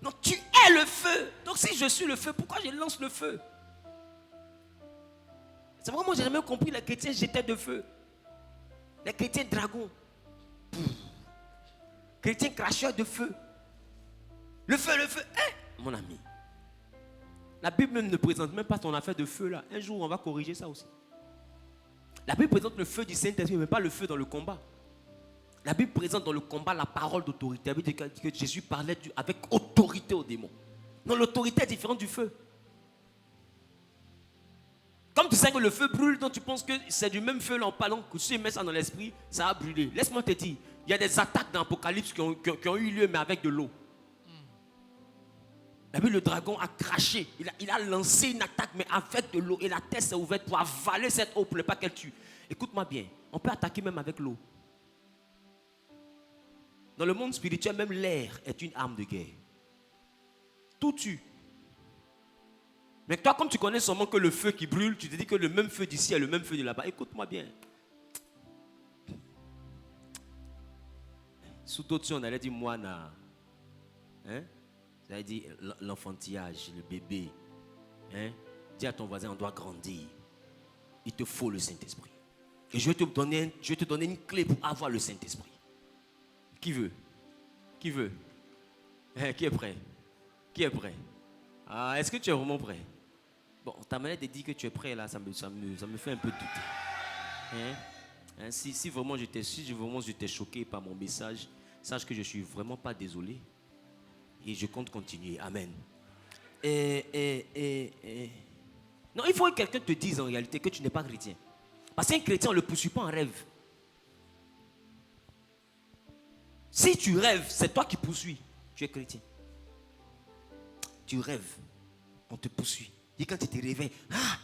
Donc tu es le feu. Donc si je suis le feu, pourquoi je lance le feu? C'est vraiment, j'ai jamais compris, les chrétiens jetaient de feu. Les chrétiens dragons. Chrétiens cracheurs de feu. Le feu, mon ami. La Bible même ne présente même pas ton affaire de feu là. Un jour, on va corriger ça aussi. La Bible présente le feu du Saint-Esprit, mais pas le feu dans le combat. La Bible présente dans le combat la parole d'autorité. La Bible dit que Jésus parlait avec autorité aux démons. Non, l'autorité est différente du feu. Comme tu sais que le feu brûle, donc tu penses que c'est du même feu là en parlant, que si tu mets ça dans l'esprit, ça va brûler. Laisse-moi te dire, il y a des attaques dans l'Apocalypse qui ont eu lieu, mais avec de l'eau. La Bible, le dragon a craché, il a lancé une attaque, mais avec de l'eau. Et la terre s'est ouverte pour avaler cette eau pour ne pas qu'elle tue. Écoute-moi bien, on peut attaquer même avec l'eau. Dans le monde spirituel, même l'air est une arme de guerre. Tout tue. Mais toi, comme tu connais seulement que le feu qui brûle, tu te dis que le même feu d'ici est le même feu de là-bas. Écoute-moi bien. Sous d'autres, on allait dire moana. Hein? Ça veut dire l'enfantillage, le bébé. Hein? Dis à ton voisin, on doit grandir. Il te faut le Saint-Esprit. Et je vais te donner une clé pour avoir le Saint-Esprit. Qui veut? Qui veut? Qui est prêt? Qui est prêt? Ah, est-ce que tu es vraiment prêt? Bon, ta manière de dire que tu es prêt là, ça me fait un peu douter. Hein? Si vraiment j'étais choqué par mon message, sache que je ne suis vraiment pas désolé. Et je compte continuer. Amen. Non, il faut que quelqu'un te dise en réalité que tu n'es pas chrétien. Parce qu'un chrétien, on ne le poursuit pas en rêve. Si tu rêves, c'est toi qui poursuis. Tu es chrétien. Tu rêves, on te poursuit. Et quand tu te réveilles,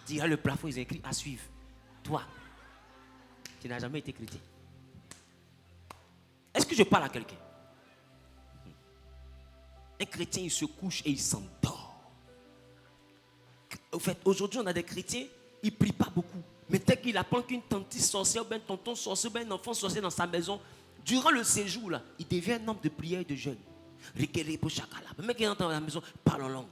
tu as le plafond, ils ont écrit à suivre. Toi, tu n'as jamais été chrétien. Est-ce que je parle à quelqu'un? Un chrétien, il se couche et il s'endort. En fait, aujourd'hui, on a des chrétiens, ils ne prient pas beaucoup. Mais dès qu'il apprend qu'une tante sorcière, un tonton sorcier, un enfant sorcier dans sa maison, durant le séjour, là, il devient un homme de prière et de jeûne. Le mec qui entend dans la maison, parle en langue.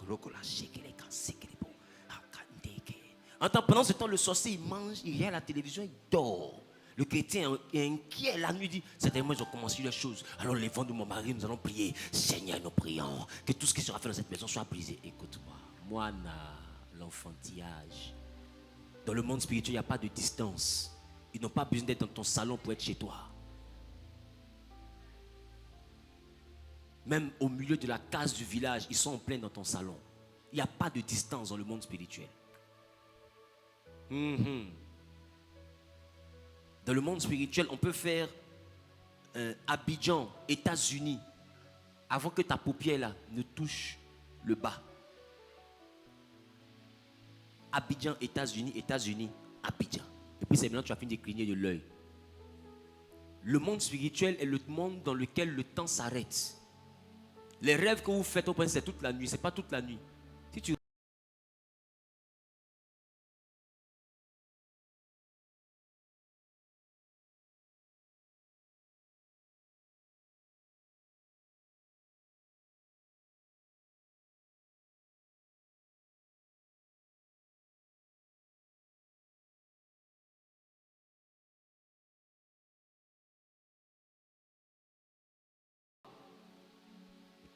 Pendant ce temps, le sorcier, il mange, il regarde la télévision, il dort. Le chrétien est inquiet la nuit, dit, certainement ils ont commencé les choses. Alors les vents de mon mari, nous allons prier. Seigneur, nous prions que tout ce qui sera fait dans cette maison soit brisé. Écoute-moi, moana, l'enfantillage. Dans le monde spirituel, il n'y a pas de distance. Ils n'ont pas besoin d'être dans ton salon pour être chez toi. Même au milieu de la case du village, ils sont en plein dans ton salon. Il n'y a pas de distance dans le monde spirituel. Dans le monde spirituel, on peut faire Abidjan, États-Unis, avant que ta paupière là ne touche le bas. Abidjan, États-Unis, États-Unis, Abidjan. Et puis c'est maintenant que tu as fini de cligner de l'œil. Le monde spirituel est le monde dans lequel le temps s'arrête. Les rêves que vous faites au prince, c'est toute la nuit. Ce n'est pas toute la nuit. Si tu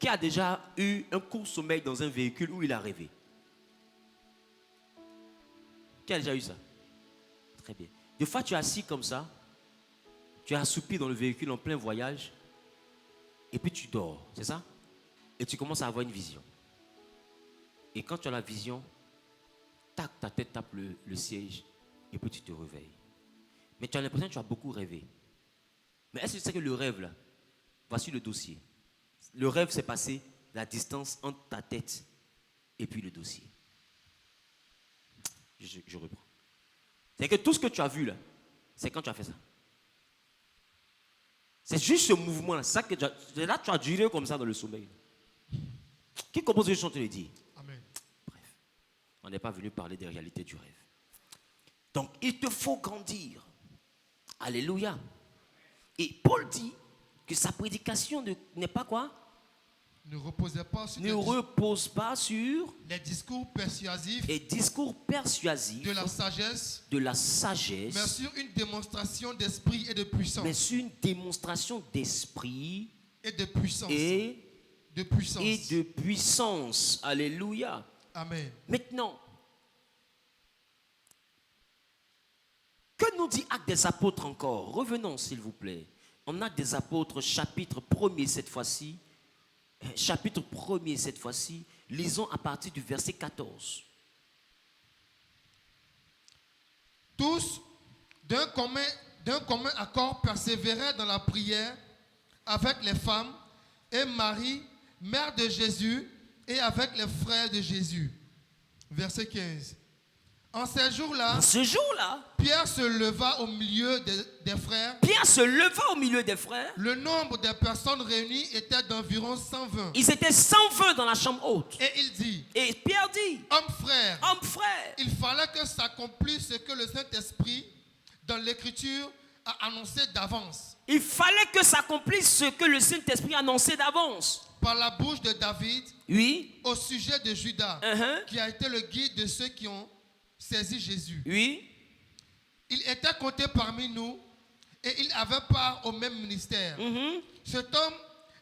Qui a déjà eu un court sommeil dans un véhicule où il a rêvé? Qui a déjà eu ça? Très bien. Des fois, tu es assis comme ça, tu es assoupi dans le véhicule en plein voyage, et puis tu dors, c'est ça? Et tu commences à avoir une vision. Et quand tu as la vision, tac, ta tête tape le siège, et puis tu te réveilles. Mais tu as l'impression que tu as beaucoup rêvé. Mais est-ce que tu sais que le rêve, là, voici le dossier. Le rêve, c'est passer la distance entre ta tête et puis le dossier. Je reprends. C'est que tout ce que tu as vu là, c'est quand tu as fait ça. C'est juste ce mouvement-là. Là, tu as duré comme ça dans le sommeil. Qui compose le chant, te le dit? Amen. Bref, on n'est pas venu parler des réalités du rêve. Donc, il te faut grandir. Alléluia. Et Paul dit que sa prédication n'est pas quoi? Ne repose pas sur les discours persuasifs de la sagesse, mais sur une démonstration d'esprit et de puissance. Alléluia. Amen. Maintenant, que nous dit Actes des Apôtres encore? Revenons s'il vous plaît. En Actes des Apôtres, chapitre 1er cette fois-ci. Chapitre 1er cette fois-ci. Lisons à partir du verset 14. Tous, d'un commun accord, persévéraient dans la prière avec les femmes et Marie, mère de Jésus, et avec les frères de Jésus. Verset 15. En ce jour-là, Pierre se leva au milieu des frères. Le nombre de personnes réunies était d'environ 120. Ils étaient 120 dans la chambre haute. Et Pierre dit, Hommes frères, il fallait que s'accomplisse ce que le Saint-Esprit, dans l'Écriture, a annoncé d'avance. Il fallait que s'accomplisse ce que le Saint-Esprit annonçait d'avance. Par la bouche de David, oui, au sujet de Judas, qui a été le guide de ceux qui ont saisi Jésus. Oui. Il était compté parmi nous et il avait part au même ministère. Cet homme,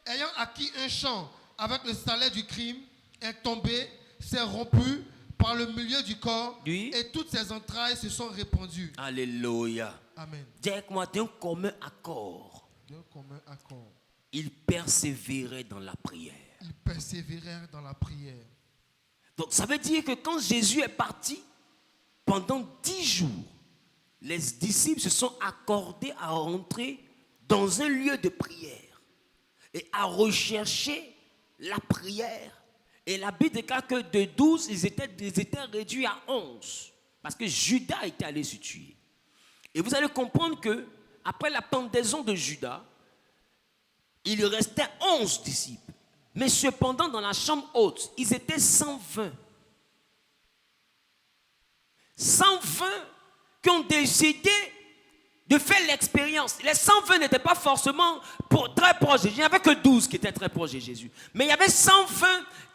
ayant acquis un champ avec le salaire du crime, est tombé, s'est rompu par le milieu du corps, oui, et toutes ses entrailles se sont répandues. Alléluia. Amen. Dis avec moi, d'un commun accord. Il persévérait dans la prière. Donc ça veut dire que quand Jésus est parti, pendant 10 jours, les disciples se sont accordés à rentrer dans un lieu de prière et à rechercher la prière. Et la Bible déclare que de 12, ils étaient réduits à 11 parce que Judas était allé se tuer. Et vous allez comprendre que après la pendaison de Judas, il restait 11 disciples. Mais cependant, dans la chambre haute, ils étaient 120. 120 qui ont décidé de faire l'expérience. Les 120 n'étaient pas forcément très proches de Jésus. Il n'y avait que 12 qui étaient très proches de Jésus. Mais il y avait 120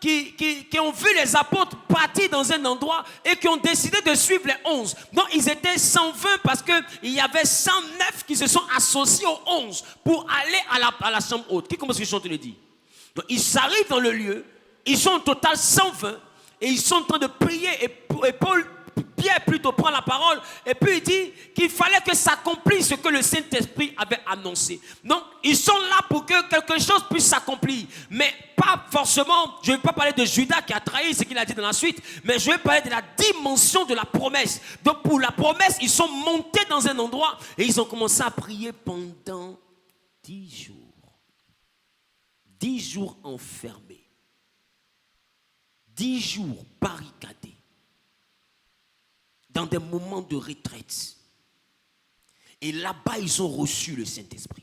qui ont vu les apôtres partir dans un endroit et qui ont décidé de suivre les 11. Donc ils étaient 120 parce qu'il y avait 109 qui se sont associés aux 11 pour aller à la chambre haute. Qui commence à chanter le dit? Donc ils arrivent dans le lieu, ils sont au total 120 et ils sont en train de prier et Pierre plutôt prend la parole et puis il dit qu'il fallait que s'accomplisse ce que le Saint-Esprit avait annoncé. Donc, ils sont là pour que quelque chose puisse s'accomplir. Mais pas forcément, je ne vais pas parler de Judas qui a trahi ce qu'il a dit dans la suite, mais je vais parler de la dimension de la promesse. Donc, pour la promesse, ils sont montés dans un endroit et ils ont commencé à prier pendant 10 jours. 10 jours enfermés. 10 jours barricadés. Dans des moments de retraite. Et là-bas, ils ont reçu le Saint-Esprit.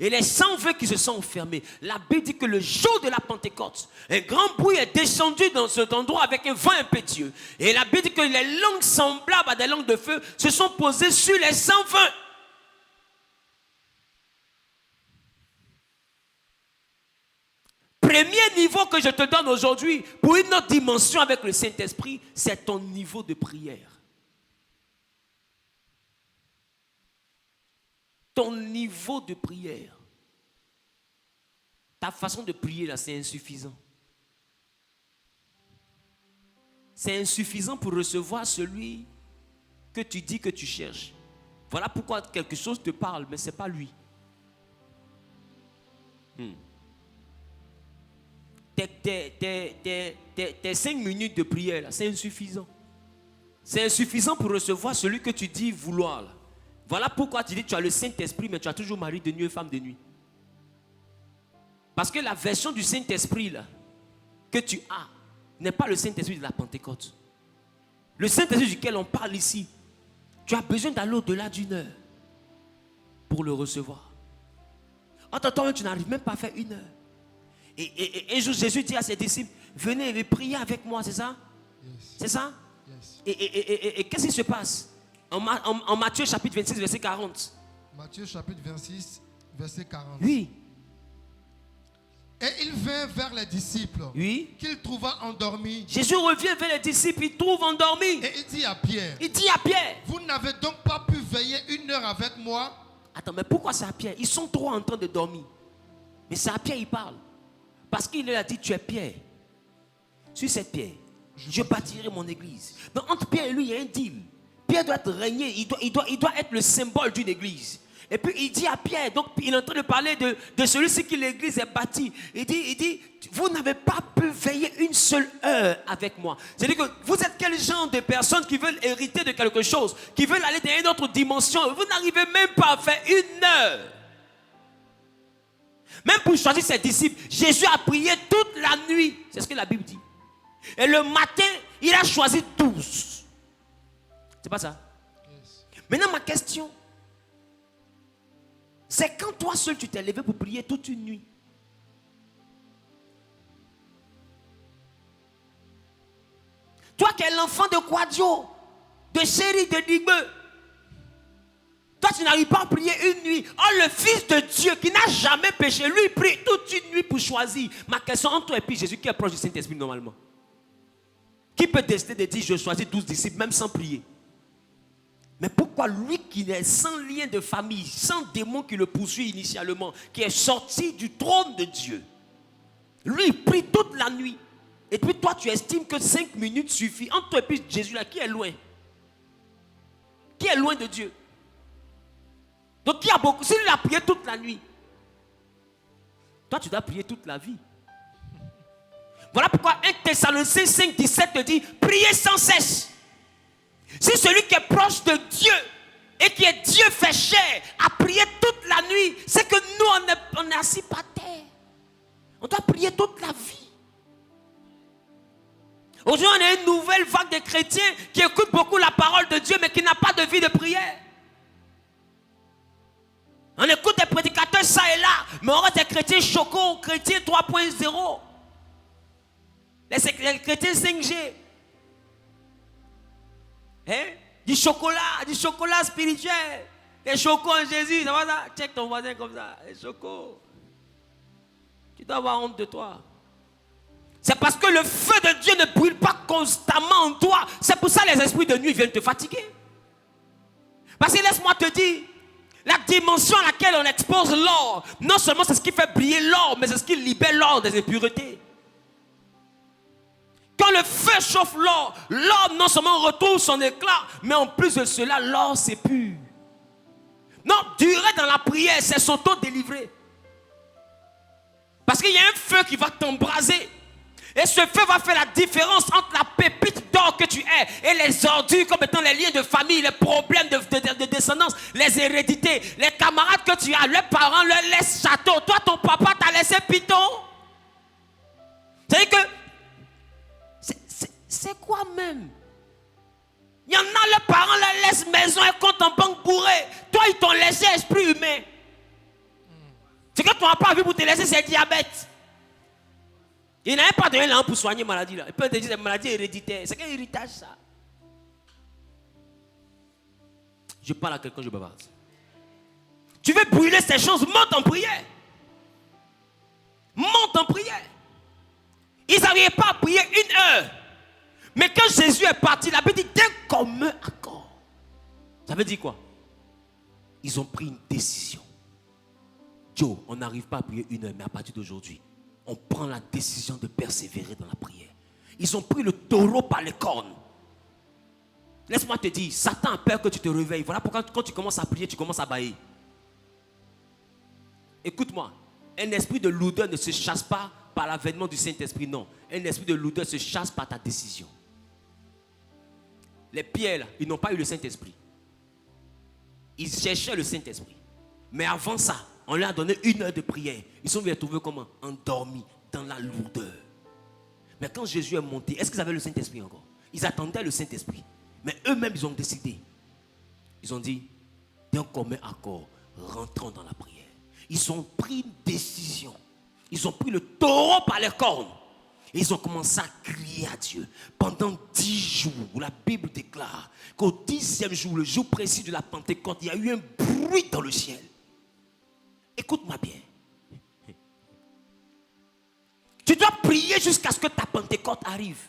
Et les 120 qui se sont enfermés, la Bible dit que le jour de la Pentecôte, un grand bruit est descendu dans cet endroit avec un vent impétueux. Et la Bible dit que les langues semblables à des langues de feu se sont posées sur les 120. Premier niveau que je te donne aujourd'hui pour une autre dimension avec le Saint-Esprit, c'est ton niveau de prière. Ton niveau de prière. Ta façon de prier là, c'est insuffisant. C'est insuffisant pour recevoir celui que tu dis que tu cherches. Voilà pourquoi quelque chose te parle, mais ce n'est pas lui. Tes 5 minutes de prière, là, c'est insuffisant. C'est insuffisant pour recevoir celui que tu dis vouloir. Là. Voilà pourquoi tu dis que tu as le Saint-Esprit, mais tu as toujours mari de nuit et femme de nuit. Parce que la version du Saint-Esprit là, que tu as n'est pas le Saint-Esprit de la Pentecôte. Le Saint-Esprit duquel on parle ici, tu as besoin d'aller au-delà d'une heure pour le recevoir. En temps, tu n'arrives même pas à faire une heure. Et un jour, Jésus dit à ses disciples, venez et priez avec moi, c'est ça? Yes. C'est ça? Yes. Et qu'est-ce qui se passe? En Matthieu chapitre 26, verset 40. Matthieu chapitre 26, verset 40. Oui. Et il vint vers les disciples, oui, qu'il trouva endormis. Jésus revient vers les disciples, il trouve endormis. Et il dit à Pierre, vous n'avez donc pas pu veiller une heure avec moi? Attends, mais pourquoi c'est à Pierre? Ils sont trop en train de dormir. Mais c'est à Pierre il parle. Parce qu'il lui a dit, tu es Pierre. Sur cette pierre, je bâtirai mon église. Donc entre Pierre et lui, il y a un deal. Pierre doit être régné, il doit être le symbole d'une église. Et puis il dit à Pierre, donc il est en train de parler de celui-ci qui l'église est bâtie. Il dit, vous n'avez pas pu veiller une seule heure avec moi. C'est-à-dire que vous êtes quel genre de personnes qui veulent hériter de quelque chose, qui veulent aller dans une autre dimension. Vous n'arrivez même pas à faire une heure. Même pour choisir ses disciples, Jésus a prié toute la nuit. C'est ce que la Bible dit. Et le matin, il a choisi 12. C'est pas ça? Yes. Maintenant, ma question, c'est quand toi seul tu t'es levé pour prier toute une nuit. Toi qui es l'enfant de Quadio, de Chéri, de Digbeu, toi tu n'arrives pas à prier une nuit. Oh, le Fils de Dieu qui n'a jamais péché, lui il prie toute une nuit pour choisir. Ma question entre toi et puis Jésus qui est proche du Saint-Esprit normalement. Qui peut décider de dire je choisis 12 disciples même sans prier? Mais pourquoi lui qui est sans lien de famille, sans démon qui le poursuit initialement, qui est sorti du trône de Dieu, lui il prie toute la nuit. Et puis toi tu estimes que 5 minutes suffit. Entre toi et puis Jésus là, qui est loin? Qui est loin de Dieu? Donc qui a beaucoup? S'il a prié toute la nuit, toi tu dois prier toute la vie. Voilà pourquoi 1 Thessaloniciens 5, 17 te dit, priez sans cesse. Si celui qui est proche de Dieu et qui est Dieu fait chair a prié toute la nuit, c'est que nous on est assis par terre. On doit prier toute la vie. Aujourd'hui on a une nouvelle vague de chrétiens qui écoutent beaucoup la parole de Dieu mais qui n'a pas de vie de prière. On écoute des prédicateurs ça et là, mais on reste des chrétiens chocos, chrétiens 3.0. Les chrétiens 5G. Hein? Du chocolat spirituel. Les chocos en Jésus, ça va ça? Check ton voisin comme ça. Les chocos. Tu dois avoir honte de toi. C'est parce que le feu de Dieu ne brûle pas constamment en toi. C'est pour ça que les esprits de nuit viennent te fatiguer. Parce que laisse-moi te dire, la dimension à laquelle on expose l'or, non seulement c'est ce qui fait briller l'or, mais c'est ce qui libère l'or des impuretés. Que Quand le feu chauffe l'or, l'or non seulement retrouve son éclat, mais en plus de cela, l'or s'épure. Non, durer dans la prière, c'est s'auto-délivrer. Parce qu'il y a un feu qui va t'embraser. Et ce feu va faire la différence entre la pépite d'or que tu es et les ordures comme étant les liens de famille, les problèmes de descendance, les hérédités, les camarades que tu as, leurs parents leur laissent château. Toi, ton papa t'a laissé piton. C'est-à-dire que c'est quoi même? Il y en a, leurs parents leur laissent maison et compte en banque bourré. Toi, ils t'ont laissé esprit humain. Ce que tu n'as pas vu pour te laisser, c'est le diabète. Il n'a pas donné l'argent pour soigner la maladie. Là. Il peut te dire que c'est une maladie héréditaire. C'est quel héritage ça? Je parle à quelqu'un, je bavarde. Tu veux brûler ces choses, monte en prière. Monte en prière. Ils n'arrivaient pas à prier 1 heure. Mais quand Jésus est parti, la Bible dit d'un commun accord. Ça veut dire quoi? Ils ont pris une décision. Joe, on n'arrive pas à prier 1 heure, mais à partir d'aujourd'hui, on prend la décision de persévérer dans la prière. Ils ont pris le taureau par les cornes. Laisse-moi te dire, Satan a peur que tu te réveilles. Voilà pourquoi quand tu commences à prier, tu commences à bâiller. Écoute-moi, un esprit de lourdeur ne se chasse pas par l'avènement du Saint-Esprit, non. Un esprit de lourdeur se chasse par ta décision. Les pierres, là, ils n'ont pas eu le Saint-Esprit. Ils cherchaient le Saint-Esprit. Mais avant ça, on leur a donné 1 heure de prière. Ils sont venus retrouver comment? Endormis dans la lourdeur. Mais quand Jésus est monté, est-ce qu'ils avaient le Saint-Esprit encore? Ils attendaient le Saint-Esprit. Mais eux-mêmes, ils ont décidé. Ils ont dit, d'un commun accord, rentrons dans la prière. Ils ont pris une décision. Ils ont pris le taureau par les cornes. Et ils ont commencé à crier à Dieu. Pendant 10 jours, la Bible déclare qu'au 10e jour, le jour précis de la Pentecôte, il y a eu un bruit dans le ciel. Écoute-moi bien. Tu dois prier jusqu'à ce que ta Pentecôte arrive.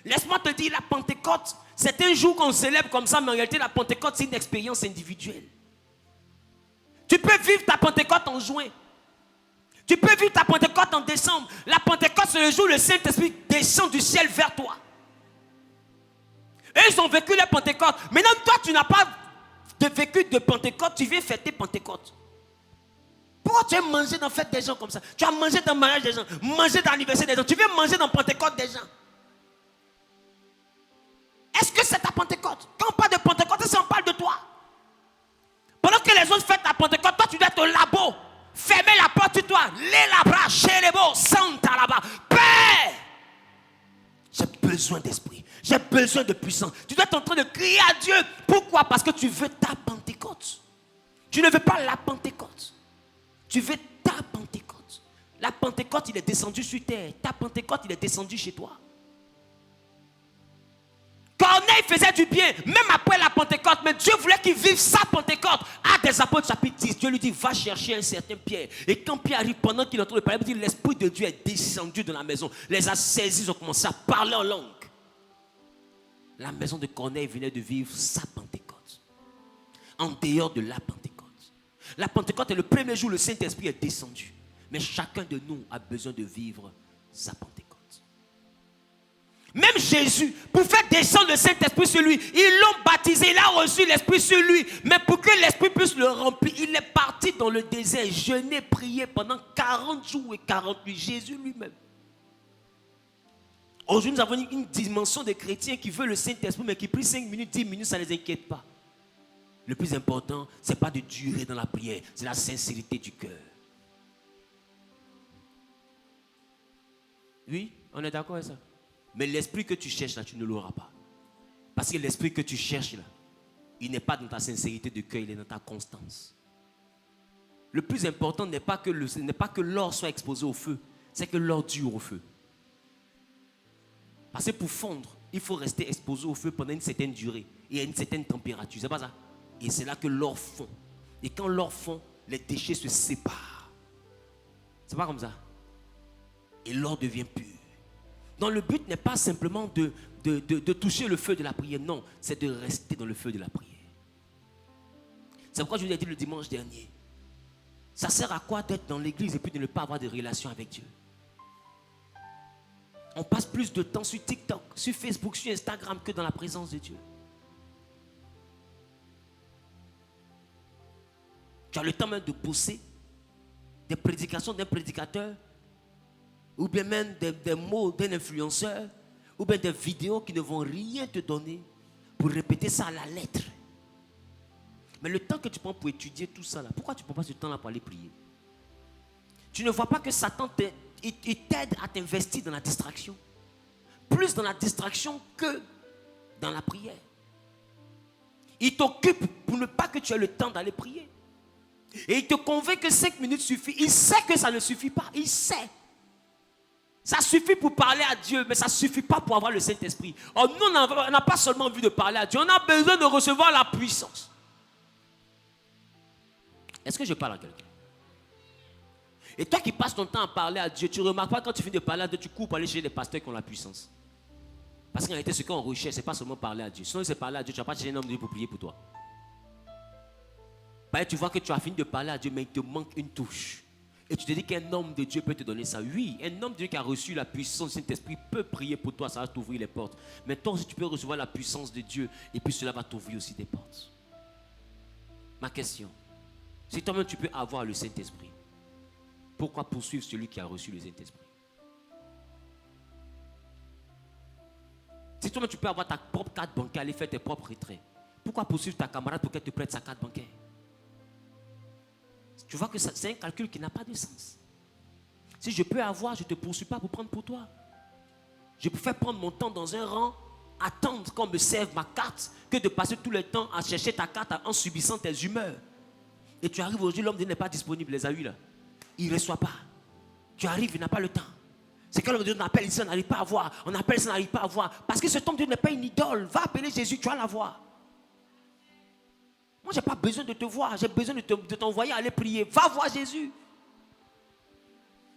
Laisse-moi te dire, la Pentecôte, c'est un jour qu'on célèbre comme ça, mais en réalité, la Pentecôte, c'est une expérience individuelle. Tu peux vivre ta Pentecôte en juin. Tu peux vivre ta Pentecôte en décembre. La Pentecôte, c'est le jour où le Saint-Esprit descend du ciel vers toi. Eux, ils ont vécu la Pentecôte. Maintenant, toi, tu n'as pas vécu de Pentecôte, tu viens fêter Pentecôte. Pourquoi tu as mangé dans la fête des gens comme ça? Tu as mangé dans le mariage des gens, mangé dans l'anniversaire des gens. Tu viens manger dans la Pentecôte des gens. Est-ce que c'est ta Pentecôte? Quand on parle de Pentecôte, c'est on parle de toi. Pendant que les autres fêtent la Pentecôte, toi tu dois être au labo. Fermez la porte sur toi. Les labras, chez les beaux, santa là-bas. Père! J'ai besoin d'esprit. J'ai besoin de puissance. Tu dois être en train de crier à Dieu. Pourquoi? Parce que tu veux ta Pentecôte. Tu ne veux pas la Pentecôte. Tu veux ta Pentecôte. La Pentecôte, il est descendu sur terre. Ta Pentecôte, il est descendu chez toi. Corneille faisait du bien, même après la Pentecôte, mais Dieu voulait qu'il vive sa Pentecôte. Actes des Apôtres chapitre 10, Dieu lui dit, va chercher un certain Pierre. Et quand Pierre arrive, pendant qu'il est en train de parler, il dit, l'Esprit de Dieu est descendu dans la maison. Les a saisis, ils ont commencé à parler en langue. La maison de Corneille venait de vivre sa Pentecôte. En dehors de la Pentecôte. La Pentecôte est le premier jour où le Saint-Esprit est descendu. Mais chacun de nous a besoin de vivre sa Pentecôte. Même Jésus, pour faire descendre le Saint-Esprit sur lui, ils l'ont baptisé, il a reçu l'Esprit sur lui. Mais pour que l'Esprit puisse le remplir, il est parti dans le désert, jeûner, prier pendant 40 jours et 40 nuits. Jésus lui-même. Aujourd'hui, nous avons une dimension de chrétiens qui veulent le Saint-Esprit, mais qui prient 5 minutes, 10 minutes, ça ne les inquiète pas. Le plus important, ce n'est pas de durer dans la prière, c'est la sincérité du cœur. Oui, on est d'accord avec ça? Mais l'esprit que tu cherches là, tu ne l'auras pas. Parce que l'esprit que tu cherches là, il n'est pas dans ta sincérité de cœur, il est dans ta constance. Le plus important n'est pas que l'or soit exposé au feu, c'est que l'or dure au feu. Parce que pour fondre, il faut rester exposé au feu pendant une certaine durée et à une certaine température. C'est pas ça? Et c'est là que l'or fond. Et quand l'or fond, les déchets se séparent. C'est pas comme ça. Et l'or devient pur. Donc le but n'est pas simplement de toucher le feu de la prière, non, c'est de rester dans le feu de la prière. C'est pourquoi je vous ai dit le dimanche dernier, ça sert à quoi d'être dans l'église et puis de ne pas avoir de relation avec Dieu? On passe plus de temps sur TikTok, sur Facebook, sur Instagram que dans la présence de Dieu. Tu as le temps même de bosser des prédications d'un prédicateur, ou bien même des mots d'un influenceur, ou bien des vidéos qui ne vont rien te donner pour répéter ça à la lettre. Mais le temps que tu prends pour étudier tout ça, là, pourquoi tu ne prends pas ce temps-là pour aller prier? Tu ne vois pas que Satan t'aide à t'investir dans la distraction. Plus dans la distraction que dans la prière. Il t'occupe pour ne pas que tu aies le temps d'aller prier. Et il te convainc que 5 minutes suffit. Il sait que ça ne suffit pas. Il sait. Ça suffit pour parler à Dieu, mais ça ne suffit pas pour avoir le Saint-Esprit. Or, nous, on n'a pas seulement envie de parler à Dieu, on a besoin de recevoir la puissance. Est-ce que je parle à quelqu'un? Et toi qui passes ton temps à parler à Dieu, tu ne remarques pas quand tu finis de parler à Dieu, tu cours pour aller chez les pasteurs qui ont la puissance. Parce qu'en réalité, ce qu'on recherche, ce n'est pas seulement parler à Dieu. Sinon, c'est parler à Dieu, tu ne vas pas chercher un homme de Dieu pour prier pour toi. Tu vois que tu as fini de parler à Dieu, mais il te manque une touche. Et tu te dis qu'un homme de Dieu peut te donner ça. Oui, un homme de Dieu qui a reçu la puissance du Saint-Esprit peut prier pour toi, ça va t'ouvrir les portes. Mais toi aussi, tu peux recevoir la puissance de Dieu et puis cela va t'ouvrir aussi des portes. Ma question, si toi-même tu peux avoir le Saint-Esprit, pourquoi poursuivre celui qui a reçu le Saint-Esprit? Si toi-même tu peux avoir ta propre carte bancaire, aller faire tes propres retraits, pourquoi poursuivre ta camarade pour qu'elle te prête sa carte bancaire? Tu vois que c'est un calcul qui n'a pas de sens. Si je peux avoir, je ne te poursuis pas pour prendre pour toi. Je préfère prendre mon temps dans un rang, attendre qu'on me serve ma carte, que de passer tout le temps à chercher ta carte en subissant tes humeurs. Et tu arrives aujourd'hui, l'homme de Dieu n'est pas disponible, les a eu là. Il ne reçoit pas. Tu arrives, il n'a pas le temps. C'est quand l'homme de Dieu appelle ici, on n'arrive pas à voir. On appelle ça, on n'arrive pas à voir. Parce que cet homme de Dieu n'est pas une idole. Va appeler Jésus, tu vas la voir. Moi, je n'ai pas besoin de te voir. J'ai besoin de t'envoyer aller prier. Va voir Jésus.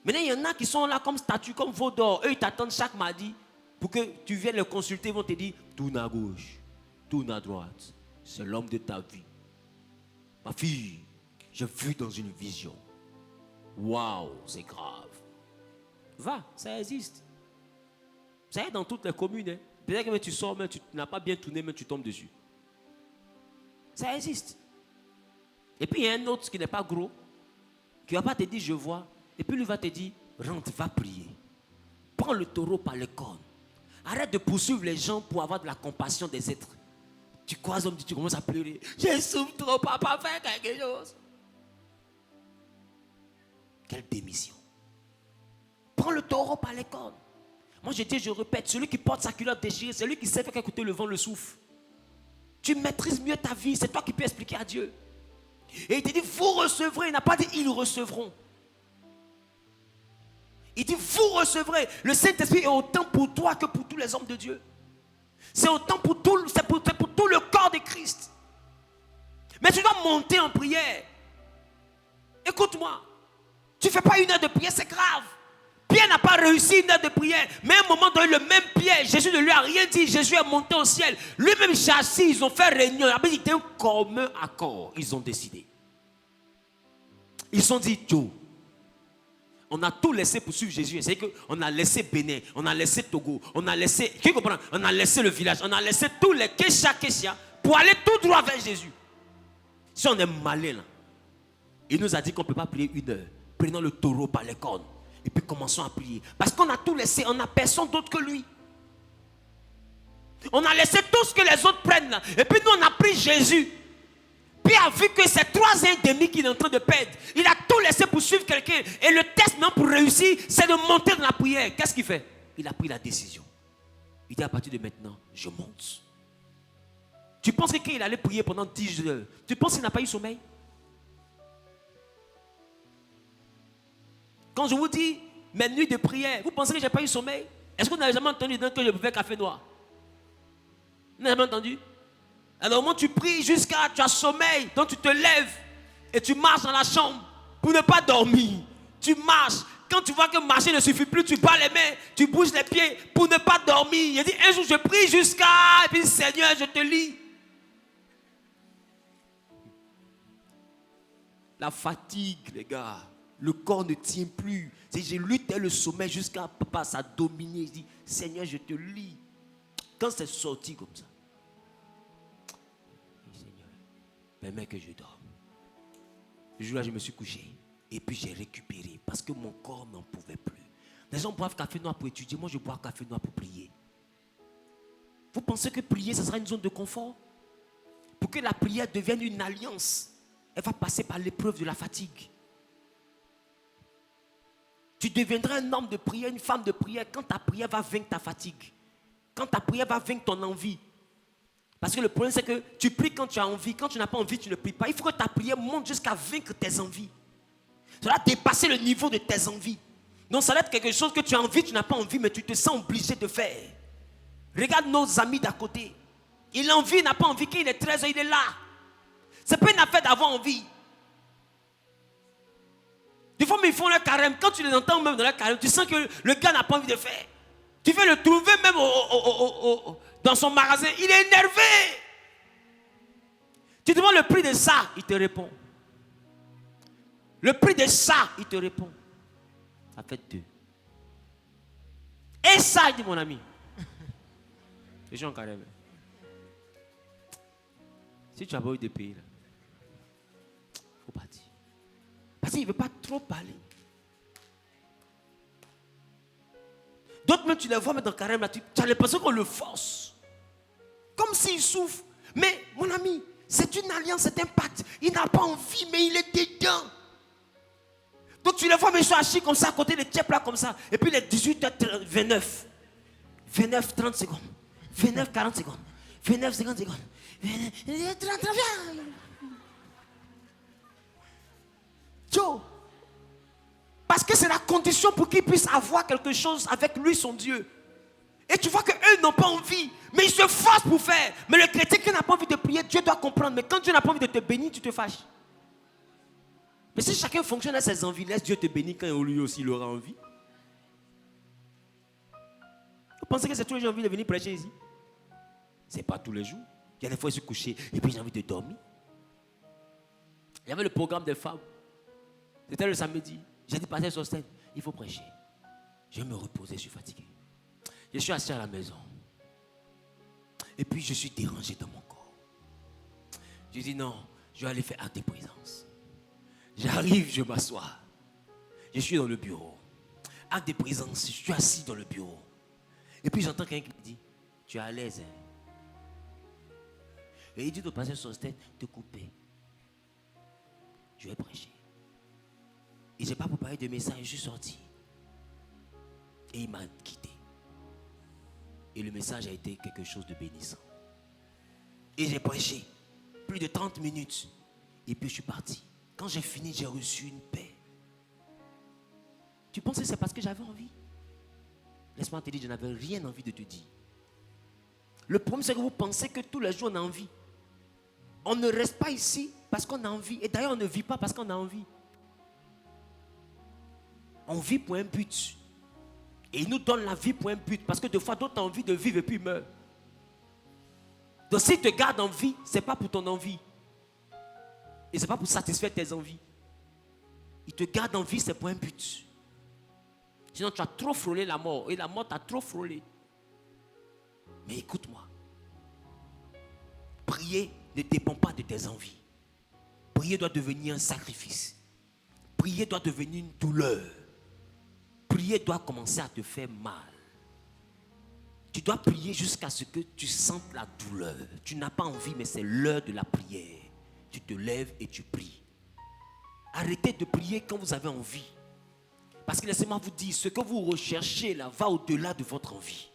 Maintenant, il y en a qui sont là comme statues, comme veau d'or. Eux, ils t'attendent chaque mardi pour que tu viennes les consulter. Ils vont te dire, tourne à gauche, tourne à droite. C'est l'homme de ta vie. Ma fille, j'ai vu dans une vision. Waouh, c'est grave. Va, ça existe. Ça est dans toutes les communes. Hein. Peut-être que tu sors, mais tu n'as pas bien tourné, mais tu tombes dessus. Ça existe. Et puis il y a un autre qui n'est pas gros, qui ne va pas te dire je vois, et puis lui va te dire rentre, va prier. Prends le taureau par les cornes. Arrête de poursuivre les gens pour avoir de la compassion des êtres. Tu croises homme, tu commences à pleurer. Je souffre trop, papa, fais quelque chose. Quelle démission. Prends le taureau par les cornes. Moi je dis, je répète, celui qui porte sa culotte déchirée, c'est lui qui sait faire qu'écouter le vent le souffle. Tu maîtrises mieux ta vie, c'est toi qui peux expliquer à Dieu. Et il te dit, vous recevrez, il n'a pas dit, ils recevront. Il dit, vous recevrez. Le Saint-Esprit est autant pour toi que pour tous les hommes de Dieu. C'est autant pour tout, c'est pour tout le corps de Christ. Mais tu dois monter en prière. Écoute-moi, tu ne fais pas une heure de prière, c'est grave. Pierre n'a pas réussi une heure de prière. Mais à un moment donné, le même Pierre, Jésus ne lui a rien dit. Jésus est monté au ciel. Lui-même chassis, ils ont fait réunion. Il était un commun accord. Ils ont décidé. Ils se sont dit, Joe, on a tout laissé pour suivre Jésus. C'est-à-dire qu'on a laissé Bénin, on a laissé Togo, on a laissé, qui comprend? On a laissé le village, on a laissé tous les Kesha pour aller tout droit vers Jésus. Si on est malin là, il nous a dit qu'on ne peut pas prier une heure. Prenons le taureau par les cornes. Et puis commençons à prier. Parce qu'on a tout laissé, on n'a personne d'autre que lui. On a laissé tout ce que les autres prennent là. Et puis nous on a pris Jésus. Puis il a vu que c'est 3 ans et demi qu'il est en train de perdre. Il a tout laissé pour suivre quelqu'un. Et le test maintenant pour réussir, c'est de monter dans la prière. Qu'est-ce qu'il fait? Il a pris la décision. Il dit à partir de maintenant, je monte. Tu penses que quand il allait prier pendant 10 heures, tu penses qu'il n'a pas eu sommeil? Quand je vous dis mes nuits de prière, vous pensez que je n'ai pas eu sommeil? Est-ce que vous n'avez jamais entendu que je buvais café noir? Vous n'avez jamais entendu? Alors au moment où tu pries jusqu'à tu as sommeil, donc tu te lèves et tu marches dans la chambre pour ne pas dormir. Tu marches. Quand tu vois que marcher ne suffit plus, tu bats les mains, tu bouges les pieds pour ne pas dormir. Il dit un jour je prie jusqu'à, et puis Seigneur je te lis. La fatigue les gars. Le corps ne tient plus. J'ai lutté le sommeil jusqu'à papa, ça dominé. Je dis, Seigneur, je te lis. Quand c'est sorti comme ça, je dis, Seigneur, permets que je dorme. Le jour-là, je me suis couché. Et puis j'ai récupéré parce que mon corps n'en pouvait plus. Les gens boivent café noir pour étudier. Moi, je bois café noir pour prier. Vous pensez que prier, ce sera une zone de confort? Pour que la prière devienne une alliance, elle va passer par l'épreuve de la fatigue. Tu deviendras un homme de prière, une femme de prière, quand ta prière va vaincre ta fatigue. Quand ta prière va vaincre ton envie. Parce que le problème, c'est que tu pries quand tu as envie. Quand tu n'as pas envie, tu ne pries pas. Il faut que ta prière monte jusqu'à vaincre tes envies. Ça va dépasser le niveau de tes envies. Donc ça va être quelque chose que tu as envie, tu n'as pas envie, mais tu te sens obligé de faire. Regarde nos amis d'à côté. Il a envie, il n'a pas envie, qu'il est 13 ans, il est là. C'est pas une affaire d'avoir envie. Des fois, mais ils font leur carême. Quand tu les entends même dans leur carême, tu sens que le gars n'a pas envie de faire. Tu veux le trouver même dans son magasin. Il est énervé. Tu demandes le prix de ça, il te répond. Le prix de ça, il te répond. Ça fait 2. Et ça, il dit mon ami. Les gens carême. Si tu n'as pas eu de payer, il faut partir. Parce qu'il ne veut pas trop parler. D'autres même, tu les vois mettre dans le carême, là, tu as l'impression qu'on le force. Comme s'il souffre. Mais, mon ami, c'est une alliance, c'est un pacte. Il n'a pas envie, mais il est dedans. Donc tu les vois, mais ils sont assis comme ça, à côté des tièpes là, comme ça. Et puis les 18h29. 29, 30 secondes. 29, 40 secondes. 29, 50 secondes. 29, 30, 30, Joe. Parce que c'est la condition pour qu'ils puissent avoir quelque chose avec lui, son Dieu. Et tu vois qu'eux n'ont pas envie, mais ils se forcent pour faire. Mais le chrétien qui n'a pas envie de prier, Dieu doit comprendre. Mais quand Dieu n'a pas envie de te bénir, tu te fâches. Mais si chacun fonctionne à ses envies, laisse Dieu te bénir quand lui aussi il aura envie. Vous pensez que c'est tous les jours envie de venir prêcher ici? C'est pas tous les jours. Il y a des fois, je suis couché et puis j'ai envie de dormir. Il y avait le programme des femmes. C'était le samedi. J'ai dit, pasteur Sostène, il faut prêcher. Je vais me reposer, je suis fatigué. Je suis assis à la maison. Et puis, je suis dérangé dans mon corps. Je dis, non, je vais aller faire acte de présence. J'arrive, je m'assois. Je suis dans le bureau. Acte de présence, je suis assis dans le bureau. Et puis, j'entends quelqu'un qui me dit, tu es à l'aise, hein? Et il dit au pasteur Sostène, te couper. Je vais prêcher. Et je n'ai pas préparé de message, je suis sorti. Et il m'a quitté. Et le message a été quelque chose de bénissant. Et j'ai prêché plus de 30 minutes. Et puis je suis parti. Quand j'ai fini, j'ai reçu une paix. Tu penses que c'est parce que j'avais envie? Laisse-moi te dire, je n'avais rien envie de te dire. Le problème, c'est que vous pensez que tous les jours on a envie. On ne reste pas ici parce qu'on a envie. Et d'ailleurs, on ne vit pas parce qu'on a envie. On vit pour un but. Et il nous donne la vie pour un but. Parce que des fois, d'autres ont envie de vivre et puis ils meurent. Donc s'il te garde en vie, ce n'est pas pour ton envie. Et ce n'est pas pour satisfaire tes envies. Il te garde en vie, c'est pour un but. Sinon, tu as trop frôlé la mort. Et la mort t'a trop frôlé. Mais écoute-moi. Prier ne dépend pas de tes envies. Prier doit devenir un sacrifice. Prier doit devenir une douleur. Prier doit commencer à te faire mal. Tu dois prier jusqu'à ce que tu sentes la douleur. Tu n'as pas envie, mais c'est l'heure de la prière. Tu te lèves et tu pries. Arrêtez de prier quand vous avez envie. Parce que laissez-moi vous dire, ce que vous recherchez là va au-delà de votre envie.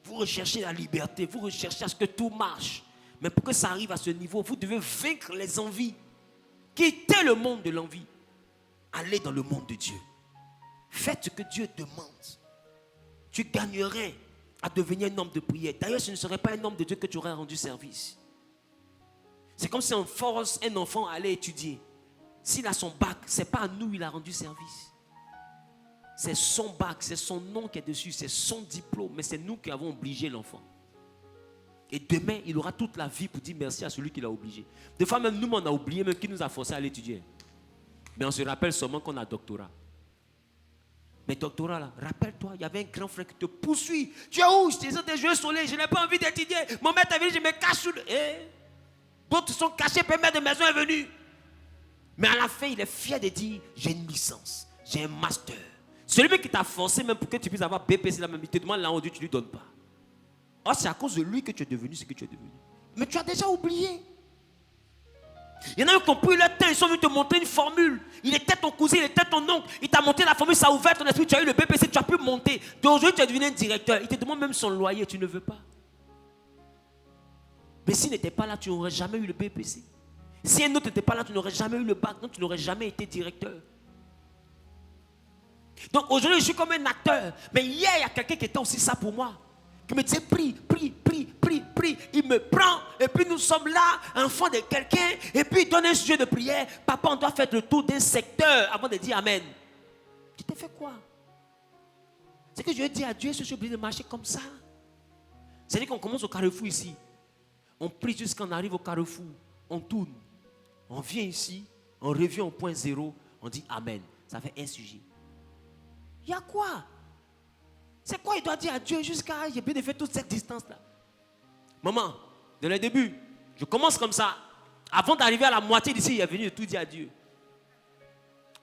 Vous recherchez la liberté, vous recherchez à ce que tout marche. Mais pour que ça arrive à ce niveau, vous devez vaincre les envies. Quittez le monde de l'envie. Allez dans le monde de Dieu. Faites ce que Dieu demande. Tu gagnerais à devenir un homme de prière. D'ailleurs, ce ne serait pas un homme de Dieu que tu aurais rendu service. C'est comme si on force un enfant à aller étudier. S'il a son bac, ce n'est pas à nous qu'il a rendu service. C'est son bac, c'est son nom qui est dessus, c'est son diplôme, mais c'est nous qui avons obligé l'enfant. Et demain, il aura toute la vie pour dire merci à celui qui l'a obligé. Des fois, même nous, on a oublié, même qui nous a forcé à l'étudier. Mais on se rappelle seulement qu'on a doctorat. Mais doctorat là, rappelle-toi, il y avait un grand frère qui te poursuit. Tu es où? Je te disais des jeux soleil, je n'ai pas envie d'étudier. Mon maître est venu, je me cache sous le... D'autres sont cachés, le maître de maison est venu. Mais à la fin, il est fier de dire, j'ai une licence, j'ai un master. Celui qui t'a forcé même pour que tu puisses avoir BPC, la même, il te demande là où tu ne lui donnes pas. Or, c'est à cause de lui que tu es devenu ce que tu es devenu. Mais tu as déjà oublié. Il y en a qui ont pris leur temps, ils sont venus te montrer une formule. Il était ton cousin, il était ton oncle. Il t'a montré la formule, ça a ouvert ton esprit. Tu as eu le BPC, tu as pu monter. D'aujourd'hui, tu es devenu un directeur. Il te demande même son loyer, tu ne veux pas. Mais s'il n'était pas là, tu n'aurais jamais eu le BPC. Si un autre n'était pas là, tu n'aurais jamais eu le bac. Donc, tu n'aurais jamais été directeur. Donc, aujourd'hui, je suis comme un acteur. Mais hier, il y a quelqu'un qui était aussi ça pour moi. Qui me disait, prie. Il me prend. Et puis, nous sommes là, enfants de quelqu'un. Et puis, il donne un sujet de prière. Papa, on doit faire le tour d'un secteur avant de dire Amen. Tu t'es fait quoi? C'est que je vais dire à Dieu, je suis obligé de marcher comme ça. C'est-à-dire qu'on commence au carrefour ici. On prie jusqu'à qu'on arrive au carrefour. On tourne. On vient ici. On revient au point zéro. On dit Amen. Ça fait un sujet. Il y a quoi? C'est quoi il doit dire à Dieu jusqu'à j'ai bien fait toute cette distance-là? Maman, dans le début, je commence comme ça. Avant d'arriver à la moitié d'ici, il est venu de tout dire à Dieu.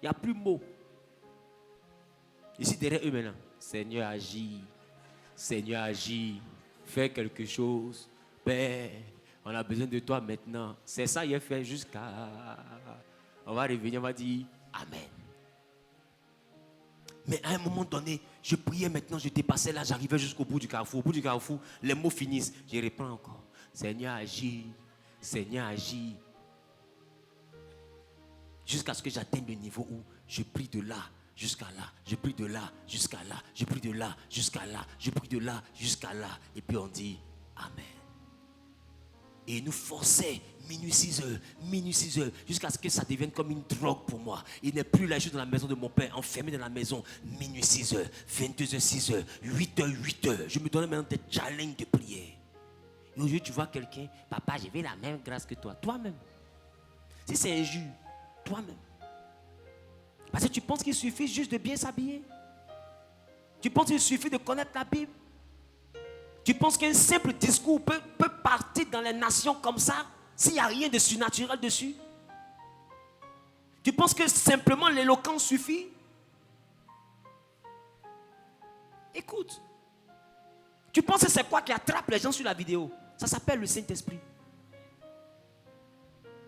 Il n'y a plus de mots. Ici, derrière eux maintenant. Seigneur, agis. Seigneur, agis. Fais quelque chose. Père, on a besoin de toi maintenant. C'est ça, il a fait jusqu'à... On va revenir, on va dire Amen. Mais à un moment donné, je priais maintenant, je dépassais là, j'arrivais jusqu'au bout du carrefour. Au bout du carrefour, les mots finissent. Je reprends encore. Seigneur, agis. Seigneur, agis. Jusqu'à ce que j'atteigne le niveau où je prie de là jusqu'à là. Je prie de là jusqu'à là. Je prie de là jusqu'à là. Je prie de là jusqu'à là. Et puis on dit Amen. Et il nous forçait minuit 6 heures, jusqu'à ce que ça devienne comme une drogue pour moi. Il n'est plus là, je suis dans la maison de mon père, enfermé dans la maison, minuit 6 heures, 22h 6 heures, 8 heures. Je me donnais maintenant des challenges de prière. Et aujourd'hui, tu vois quelqu'un, papa, j'ai vu la même grâce que toi. Toi-même. Si c'est injure, toi-même. Parce que tu penses qu'il suffit juste de bien s'habiller. Tu penses qu'il suffit de connaître la Bible. Tu penses qu'un simple discours peut partir dans les nations comme ça, s'il n'y a rien de surnaturel dessus? Tu penses que simplement l'éloquence suffit? Écoute. Tu penses que c'est quoi qui attrape les gens sur la vidéo? Ça s'appelle le Saint-Esprit.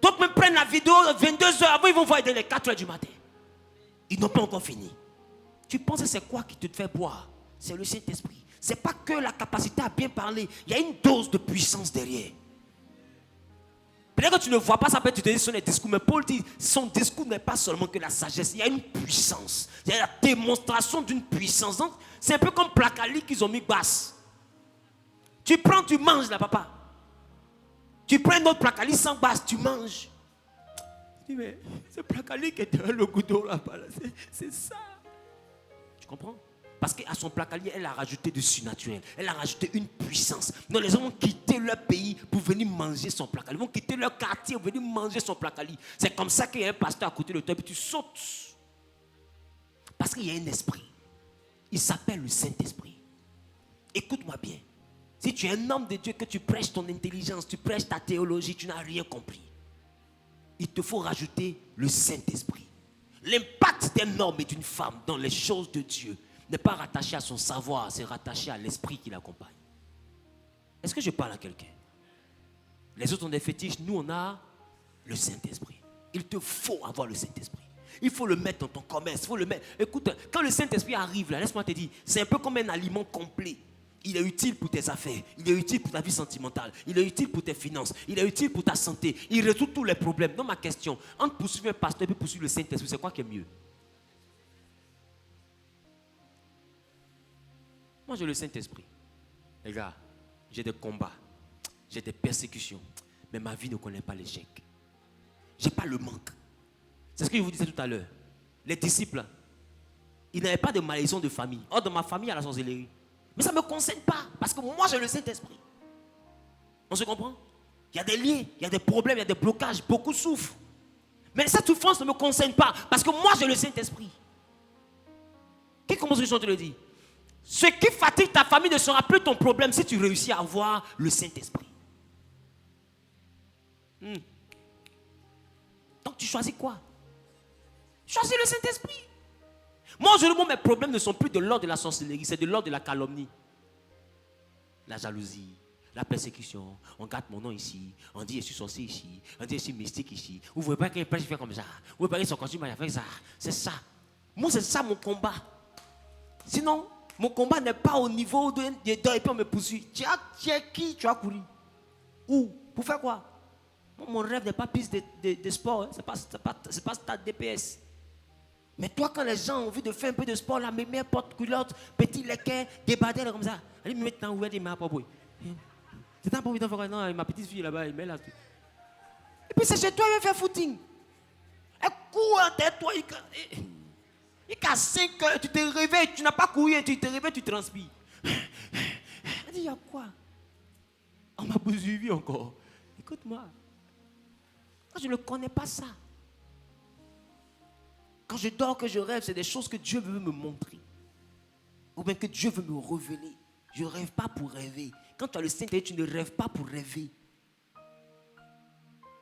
D'autres même prennent la vidéo 22h avant, ils vont voir dès les 4h du matin. Ils n'ont pas encore fini. Tu penses que c'est quoi qui te fait boire? C'est le Saint-Esprit. Ce n'est pas que la capacité à bien parler. Il y a une dose de puissance derrière. Peut-être que tu ne vois pas ça, peut-être tu te dis ce sont les discours. Mais Paul dit, son discours n'est pas seulement que la sagesse. Il y a une puissance. Il y a la démonstration d'une puissance. Donc, c'est un peu comme Placali qu'ils ont mis basse. Tu prends, tu manges là, papa. Tu prends un autre Placali sans basse, tu manges. Tu dis, mais c'est Placali qui est derrière le goudron là-bas. Là. C'est ça. Tu comprends? Parce qu'à son placalier, elle a rajouté du surnaturel. Elle a rajouté une puissance. Donc les gens vont quitter leur pays pour venir manger son placalier. Ils vont quitter leur quartier pour venir manger son placalier. C'est comme ça qu'il y a un pasteur à côté de toi et tu sautes. Parce qu'il y a un esprit. Il s'appelle le Saint-Esprit. Écoute-moi bien. Si tu es un homme de Dieu, que tu prêches ton intelligence, tu prêches ta théologie, tu n'as rien compris. Il te faut rajouter le Saint-Esprit. L'impact d'un homme et d'une femme dans les choses de Dieu n'est pas rattaché à son savoir, c'est rattaché à l'esprit qui l'accompagne. Est-ce que je parle à quelqu'un? Les autres ont des fétiches, nous on a le Saint-Esprit. Il te faut avoir le Saint-Esprit. Il faut le mettre dans ton commerce, il faut le mettre. Écoute, quand le Saint-Esprit arrive là, laisse-moi te dire, c'est un peu comme un aliment complet. Il est utile pour tes affaires, il est utile pour ta vie sentimentale, il est utile pour tes finances, il est utile pour ta santé, il résout tous les problèmes. Donc ma question, entre poursuivre un pasteur et poursuivre le Saint-Esprit, c'est quoi qui est mieux? Moi, j'ai le Saint-Esprit. Les gars, j'ai des combats, j'ai des persécutions, mais ma vie ne connaît pas l'échec. Je n'ai pas le manque. C'est ce que je vous disais tout à l'heure. Les disciples, ils n'avaient pas de malédiction de famille. Or, dans ma famille, il y a la sorcellerie. Mais ça ne me concerne pas, parce que moi, j'ai le Saint-Esprit. On se comprend? Il y a des liens, il y a des problèmes, il y a des blocages, beaucoup souffrent. Mais cette souffrance ne me concerne pas. Parce que moi, j'ai le Saint-Esprit. Comment je te le dis? Ce qui fatigue ta famille ne sera plus ton problème si tu réussis à avoir le Saint-Esprit. Donc tu choisis quoi? Choisis le Saint-Esprit. Moi, aujourd'hui, mes problèmes ne sont plus de l'ordre de la sorcellerie, c'est de l'ordre de la calomnie. La jalousie, la persécution. On garde mon nom ici. On dit je suis sorcier ici. On dit je suis mystique ici. Vous ne voyez pas qu'il fait comme ça. Vous ne voyez pas qu'ils sont costume à faire ça. C'est ça. Moi, c'est ça mon combat. Sinon, mon combat n'est pas au niveau de et puis on me poursuit. Tu es qui? Tu as couru. Où? Pour faire quoi? Mon rêve n'est pas piste de sport. Hein. C'est pas stade DPS. Mais toi, quand les gens ont envie de faire un peu de sport, là, mes mères portent culottes, petits lequins, des badelles comme ça. Allez me mettre dans où il m'a pas beau. C'est un peu évident, non, ma petite fille là-bas, il met là. Et puis c'est chez toi, il vient faire footing. Et cours en tête, toi, il casse 5 heures, tu te réveilles, tu n'as pas couru, tu te réveilles, tu transpires. Elle dit, il y a quoi? On m'a poursuivi encore. Écoute-moi. Moi, je ne connais pas ça. Quand je dors, que je rêve, c'est des choses que Dieu veut me montrer. Ou bien que Dieu veut me révéler. Je ne rêve pas pour rêver. Quand tu as le Saint-Esprit, tu ne rêves pas pour rêver.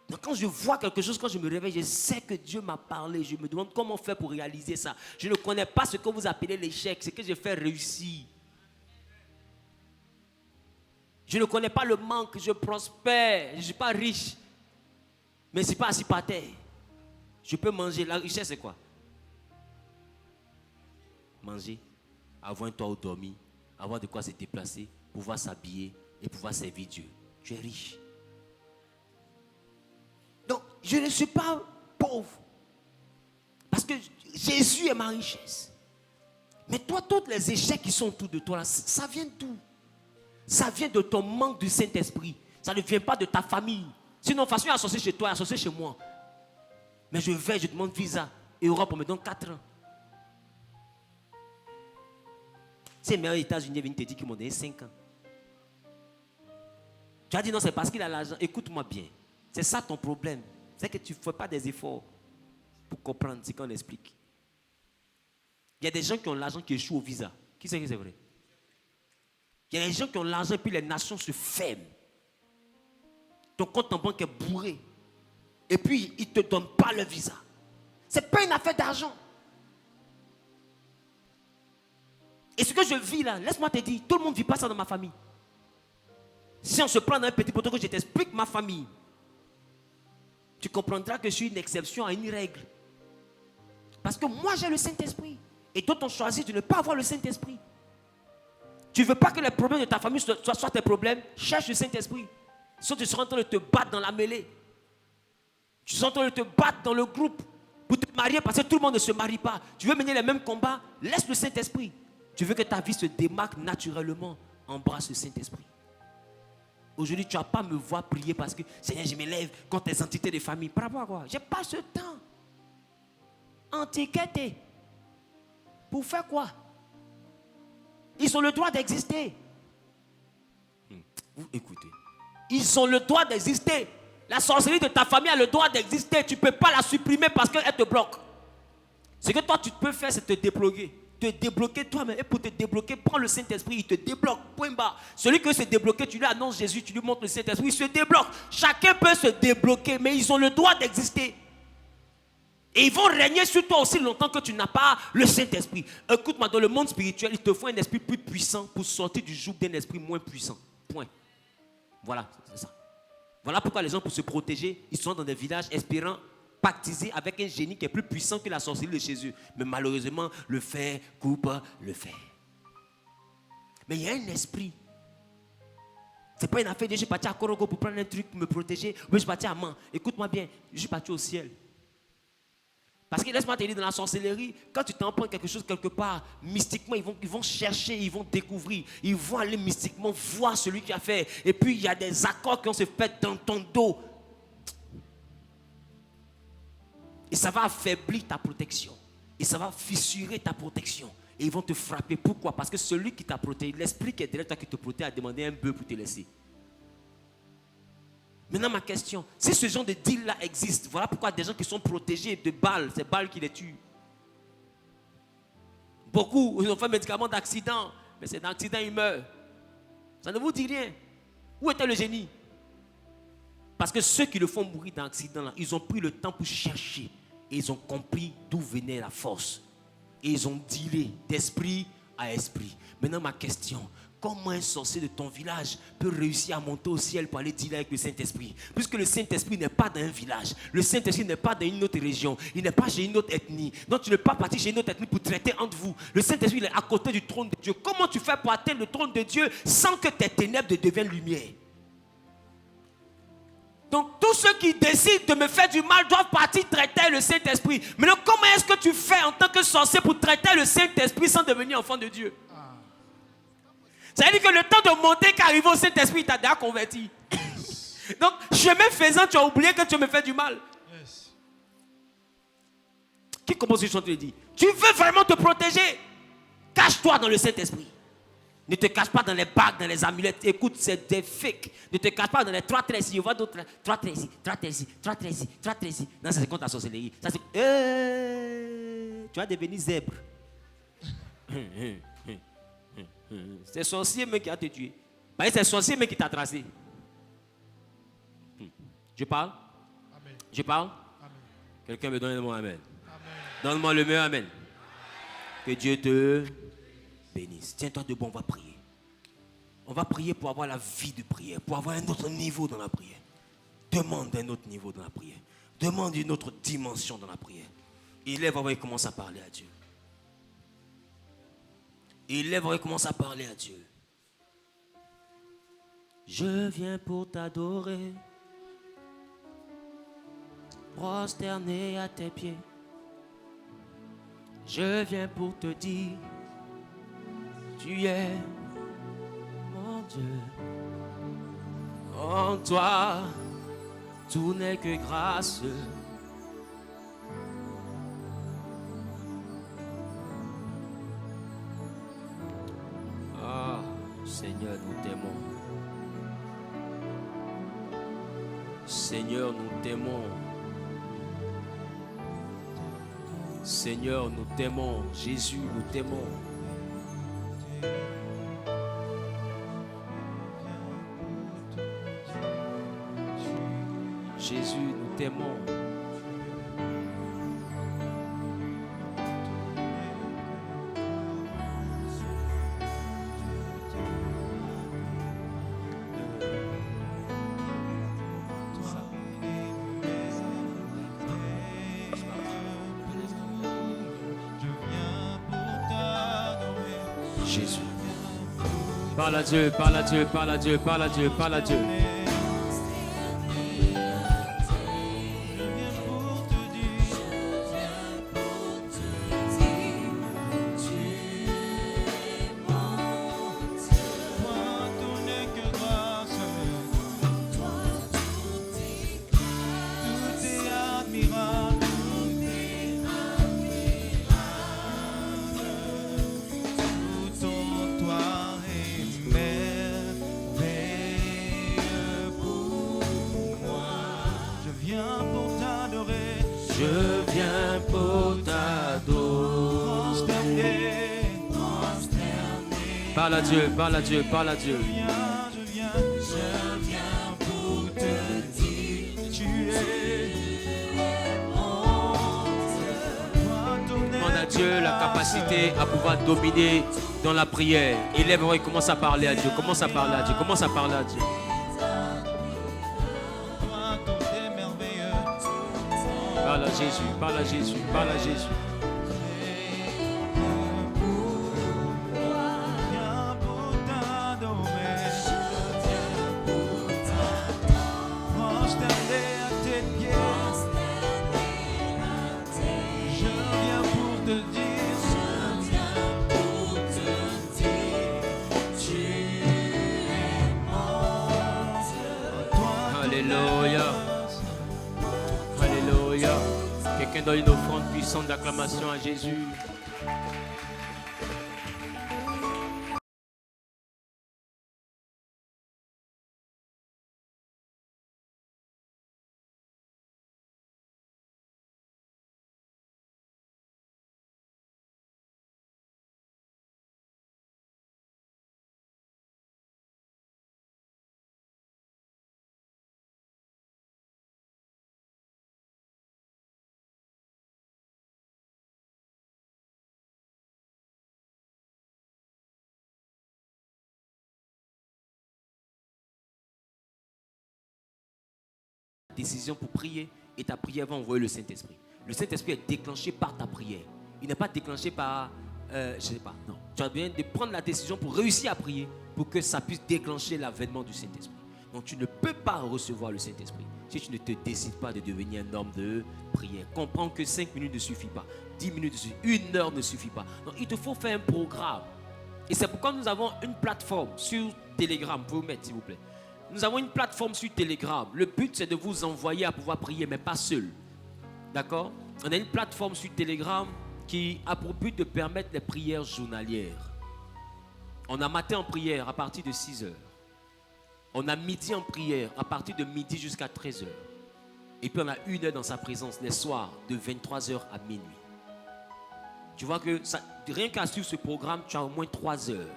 Donc quand je vois quelque chose, quand je me réveille, je sais que Dieu m'a parlé. Je me demande comment faire pour réaliser ça. Je ne connais pas ce que vous appelez l'échec, ce que je fais réussir. Je ne connais pas le manque, je prospère. Je ne suis pas riche. Mais je ne suis pas assis par terre. Je peux manger. La richesse, c'est quoi? Manger, avoir un toit où dormir, avoir de quoi se déplacer, pouvoir s'habiller et pouvoir servir Dieu. Tu es riche. Donc, je ne suis pas pauvre. Parce que Jésus est ma richesse. Mais toi, tous les échecs qui sont autour de toi, là, ça vient d'où? Ça vient de ton manque du Saint-Esprit. Ça ne vient pas de ta famille. Sinon, façon associé chez toi, associé chez moi. Mais je vais, je demande visa. Europe, on me donne 4 ans. C'est meilleur aux États-Unis, viennent te dire qu'ils m'ont donné 5 ans. Tu as dit non, c'est parce qu'il a l'argent. Écoute-moi bien. C'est ça ton problème. C'est que tu ne fais pas des efforts pour comprendre ce qu'on explique. Il y a des gens qui ont l'argent qui échouent au visa. Qui sait que c'est vrai? Il y a des gens qui ont l'argent et puis les nations se ferment. Ton compte en banque est bourré. Et puis, ils ne te donnent pas le visa. Ce n'est pas une affaire d'argent. Et ce que je vis là, laisse-moi te dire, tout le monde ne vit pas ça dans ma famille. Si on se prend dans un petit protocole, je t'explique ma famille. Tu comprendras que je suis une exception à une règle. Parce que moi, j'ai le Saint-Esprit. Et d'autres ont choisi de ne pas avoir le Saint-Esprit. Tu ne veux pas que les problèmes de ta famille soient tes problèmes? Cherche le Saint-Esprit. Sinon, tu seras en train de te battre dans la mêlée. Tu seras en train de te battre dans le groupe pour te marier parce que tout le monde ne se marie pas. Tu veux mener les mêmes combats? Laisse le Saint-Esprit. Tu veux que ta vie se démarque naturellement? Embrasse le Saint-Esprit. Aujourd'hui, tu ne vas pas me voir prier parce que Seigneur, je me lève contre les entités de famille. Par rapport à quoi? Je n'ai pas ce temps. Antiquité. Pour faire quoi? Ils ont le droit d'exister. Vous écoutez. Ils ont le droit d'exister. La sorcellerie de ta famille a le droit d'exister. Tu ne peux pas la supprimer parce qu'elle te bloque. Ce que toi, tu peux faire, c'est te débloquer. Te débloquer toi-même. Et pour te débloquer, prends le Saint-Esprit. Il te débloque. Point barre. Celui qui veut se débloquer, tu lui annonces Jésus, tu lui montres le Saint-Esprit. Il se débloque. Chacun peut se débloquer, mais ils ont le droit d'exister. Et ils vont régner sur toi aussi longtemps que tu n'as pas le Saint-Esprit. Écoute-moi, dans le monde spirituel, il te faut un esprit plus puissant pour sortir du joug d'un esprit moins puissant. Point. Voilà, c'est ça. Voilà pourquoi les gens, pour se protéger, ils sont dans des villages espérant pactiser avec un génie qui est plus puissant que la sorcellerie de chez eux. Mais malheureusement, le fer coupe le fer. Mais il y a un esprit. Ce n'est pas une affaire de je suis parti à Korogo pour prendre un truc pour me protéger. Ou je suis parti à Man. Écoute-moi bien, je suis parti au ciel. Parce que laisse-moi te dire, dans la sorcellerie, quand tu t'en prends quelque chose quelque part, mystiquement, ils vont chercher, ils vont découvrir, ils vont aller mystiquement voir celui qui a fait. Et puis, il y a des accords qui vont se faire dans ton dos. Et ça va affaiblir ta protection. Et ça va fissurer ta protection. Et ils vont te frapper. Pourquoi? Parce que celui qui t'a protégé, l'esprit qui est derrière toi qui te protège, a demandé un bœuf pour te laisser. Maintenant, ma question, si ce genre de deal-là existe, voilà pourquoi des gens qui sont protégés de balles, c'est balles qui les tuent. Beaucoup, ils ont fait un médicament d'accident, mais c'est d'accident, ils meurent. Ça ne vous dit rien. Où était le génie? Parce que ceux qui le font mourir d'accident, ils ont pris le temps pour chercher. Et ils ont compris d'où venait la force. Et ils ont dealé d'esprit à esprit. Maintenant, ma question, comment un sorcier de ton village peut réussir à monter au ciel pour aller dealer avec le Saint-Esprit? Puisque le Saint-Esprit n'est pas dans un village. Le Saint-Esprit n'est pas dans une autre région. Il n'est pas chez une autre ethnie. Donc tu ne peux pas partir chez une autre ethnie pour traiter entre vous. Le Saint-Esprit est à côté du trône de Dieu. Comment tu fais pour atteindre le trône de Dieu sans que tes ténèbres deviennent lumière? Donc tous ceux qui décident de me faire du mal doivent partir traiter le Saint-Esprit. Maintenant, comment est-ce que tu fais en tant que sorcier pour traiter le Saint-Esprit sans devenir enfant de Dieu? Ça veut dire que le temps de monter qu'arrive au Saint-Esprit, il t'a déjà converti. Donc, chemin faisant, tu as oublié que tu me fais du mal. Yes. Qui commence une chanson et dit, tu veux vraiment te protéger? Cache-toi dans le Saint-Esprit. Ne te cache pas dans les bagues, dans les amulettes. Écoute, c'est des fakes. Ne te cache pas dans les 3 traits ici. Je vois d'autres 3 traits ici, 3 traits ici, 3 traits ici, 3 traits ici. Non, c'est contre la sorcellerie. Ça, c'est... tu vas devenir zèbre. C'est sorcier même qui a te tué. C'est sorcier même qui t'a tracé. Je parle? Amen. Je parle? Amen. Quelqu'un me donne le mot amen. Donne-moi le meilleur amen. Que Dieu te bénisse. Tiens-toi debout, on va prier. On va prier pour avoir la vie de prière, pour avoir un autre niveau dans la prière. Demande un autre niveau dans la prière. Demande une autre dimension dans la prière. Il lève, il commence à parler à Dieu. Il lève, il commence à parler à Dieu. Je viens pour t'adorer, prosterné à tes pieds. Je viens pour te dire, tu es mon Dieu. En toi, tout n'est que grâce. Ah, Seigneur, nous t'aimons. Seigneur, nous t'aimons. Seigneur, nous t'aimons. Jésus, nous t'aimons. Jésus, nous t'aimons. Jésus. Parle à Dieu, parle à Dieu, parle à Dieu, parle à Dieu, parle à Dieu. Je viens pour t'adorer. Parle à Dieu, parle à Dieu, parle à Dieu. Je viens pour te dire, tu es mon Dieu. Demande à Dieu la capacité à pouvoir dominer dans la prière. Élève-toi et commence à parler à Dieu, commence à parler à Dieu, commence à parler à Dieu. Parle à Jésus, parle à Jésus, parle à Jésus. Alléluia. Alléluia. Quelqu'un donne une offrande puissante d'acclamation à Jésus. décision pour prier et ta prière va envoyer le Saint-Esprit. Le Saint-Esprit est déclenché par ta prière. Il n'est pas déclenché par, je ne sais pas, non. Tu as besoin de prendre la décision pour réussir à prier, pour que ça puisse déclencher l'avènement du Saint-Esprit. Donc tu ne peux pas recevoir le Saint-Esprit si tu ne te décides pas de devenir un homme de prière. Comprends que 5 minutes ne suffit pas, 10 minutes ne suffit pas, 1 heure ne suffit pas. Donc il te faut faire un programme. Et c'est pourquoi nous avons une plateforme sur Telegram. Vous pouvez vous mettre s'il vous plaît. Nous avons une plateforme sur Telegram. Le but c'est de vous envoyer à pouvoir prier, mais pas seul. D'accord? On a une plateforme sur Telegram qui a pour but de permettre les prières journalières. On a matin en prière à partir de 6 heures. On a midi en prière à partir de midi jusqu'à 13 heures. Et puis on a 1 heure dans sa présence les soirs de 23 heures à minuit. Tu vois que ça, rien qu'à suivre ce programme, tu as au moins 3 heures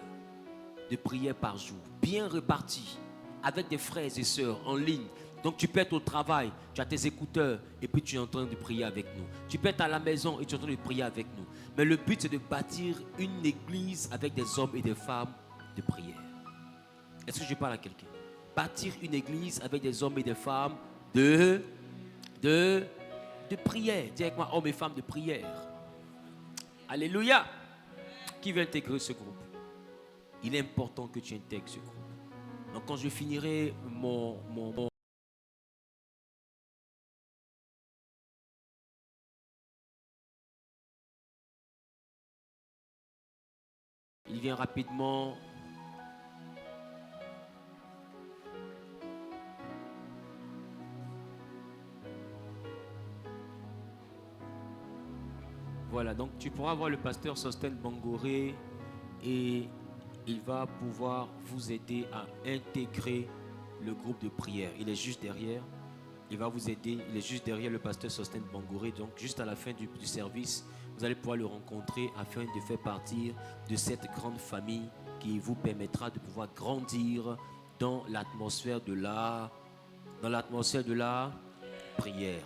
de prière par jour, bien réparties, avec des frères et sœurs en ligne. Donc tu peux être au travail, tu as tes écouteurs et puis tu es en train de prier avec nous. Tu peux être à la maison et tu es en train de prier avec nous. Mais le but c'est de bâtir une église avec des hommes et des femmes de prière. Est-ce que je parle à quelqu'un? Bâtir une église avec des hommes et des femmes de prière. Dis avec moi, hommes et femmes de prière. Alléluia. Qui veut intégrer ce groupe? Il est important que tu intègres ce groupe. Donc quand je finirai il vient rapidement. Voilà, donc tu pourras voir le pasteur Sostène Bangoré et il va pouvoir vous aider à intégrer le groupe de prière. Il est juste derrière. Il va vous aider. Il est juste derrière le pasteur Sostène Bangoré. Donc, juste à la fin du service, vous allez pouvoir le rencontrer afin de faire partie de cette grande famille qui vous permettra de pouvoir grandir dans l'atmosphère de la prière.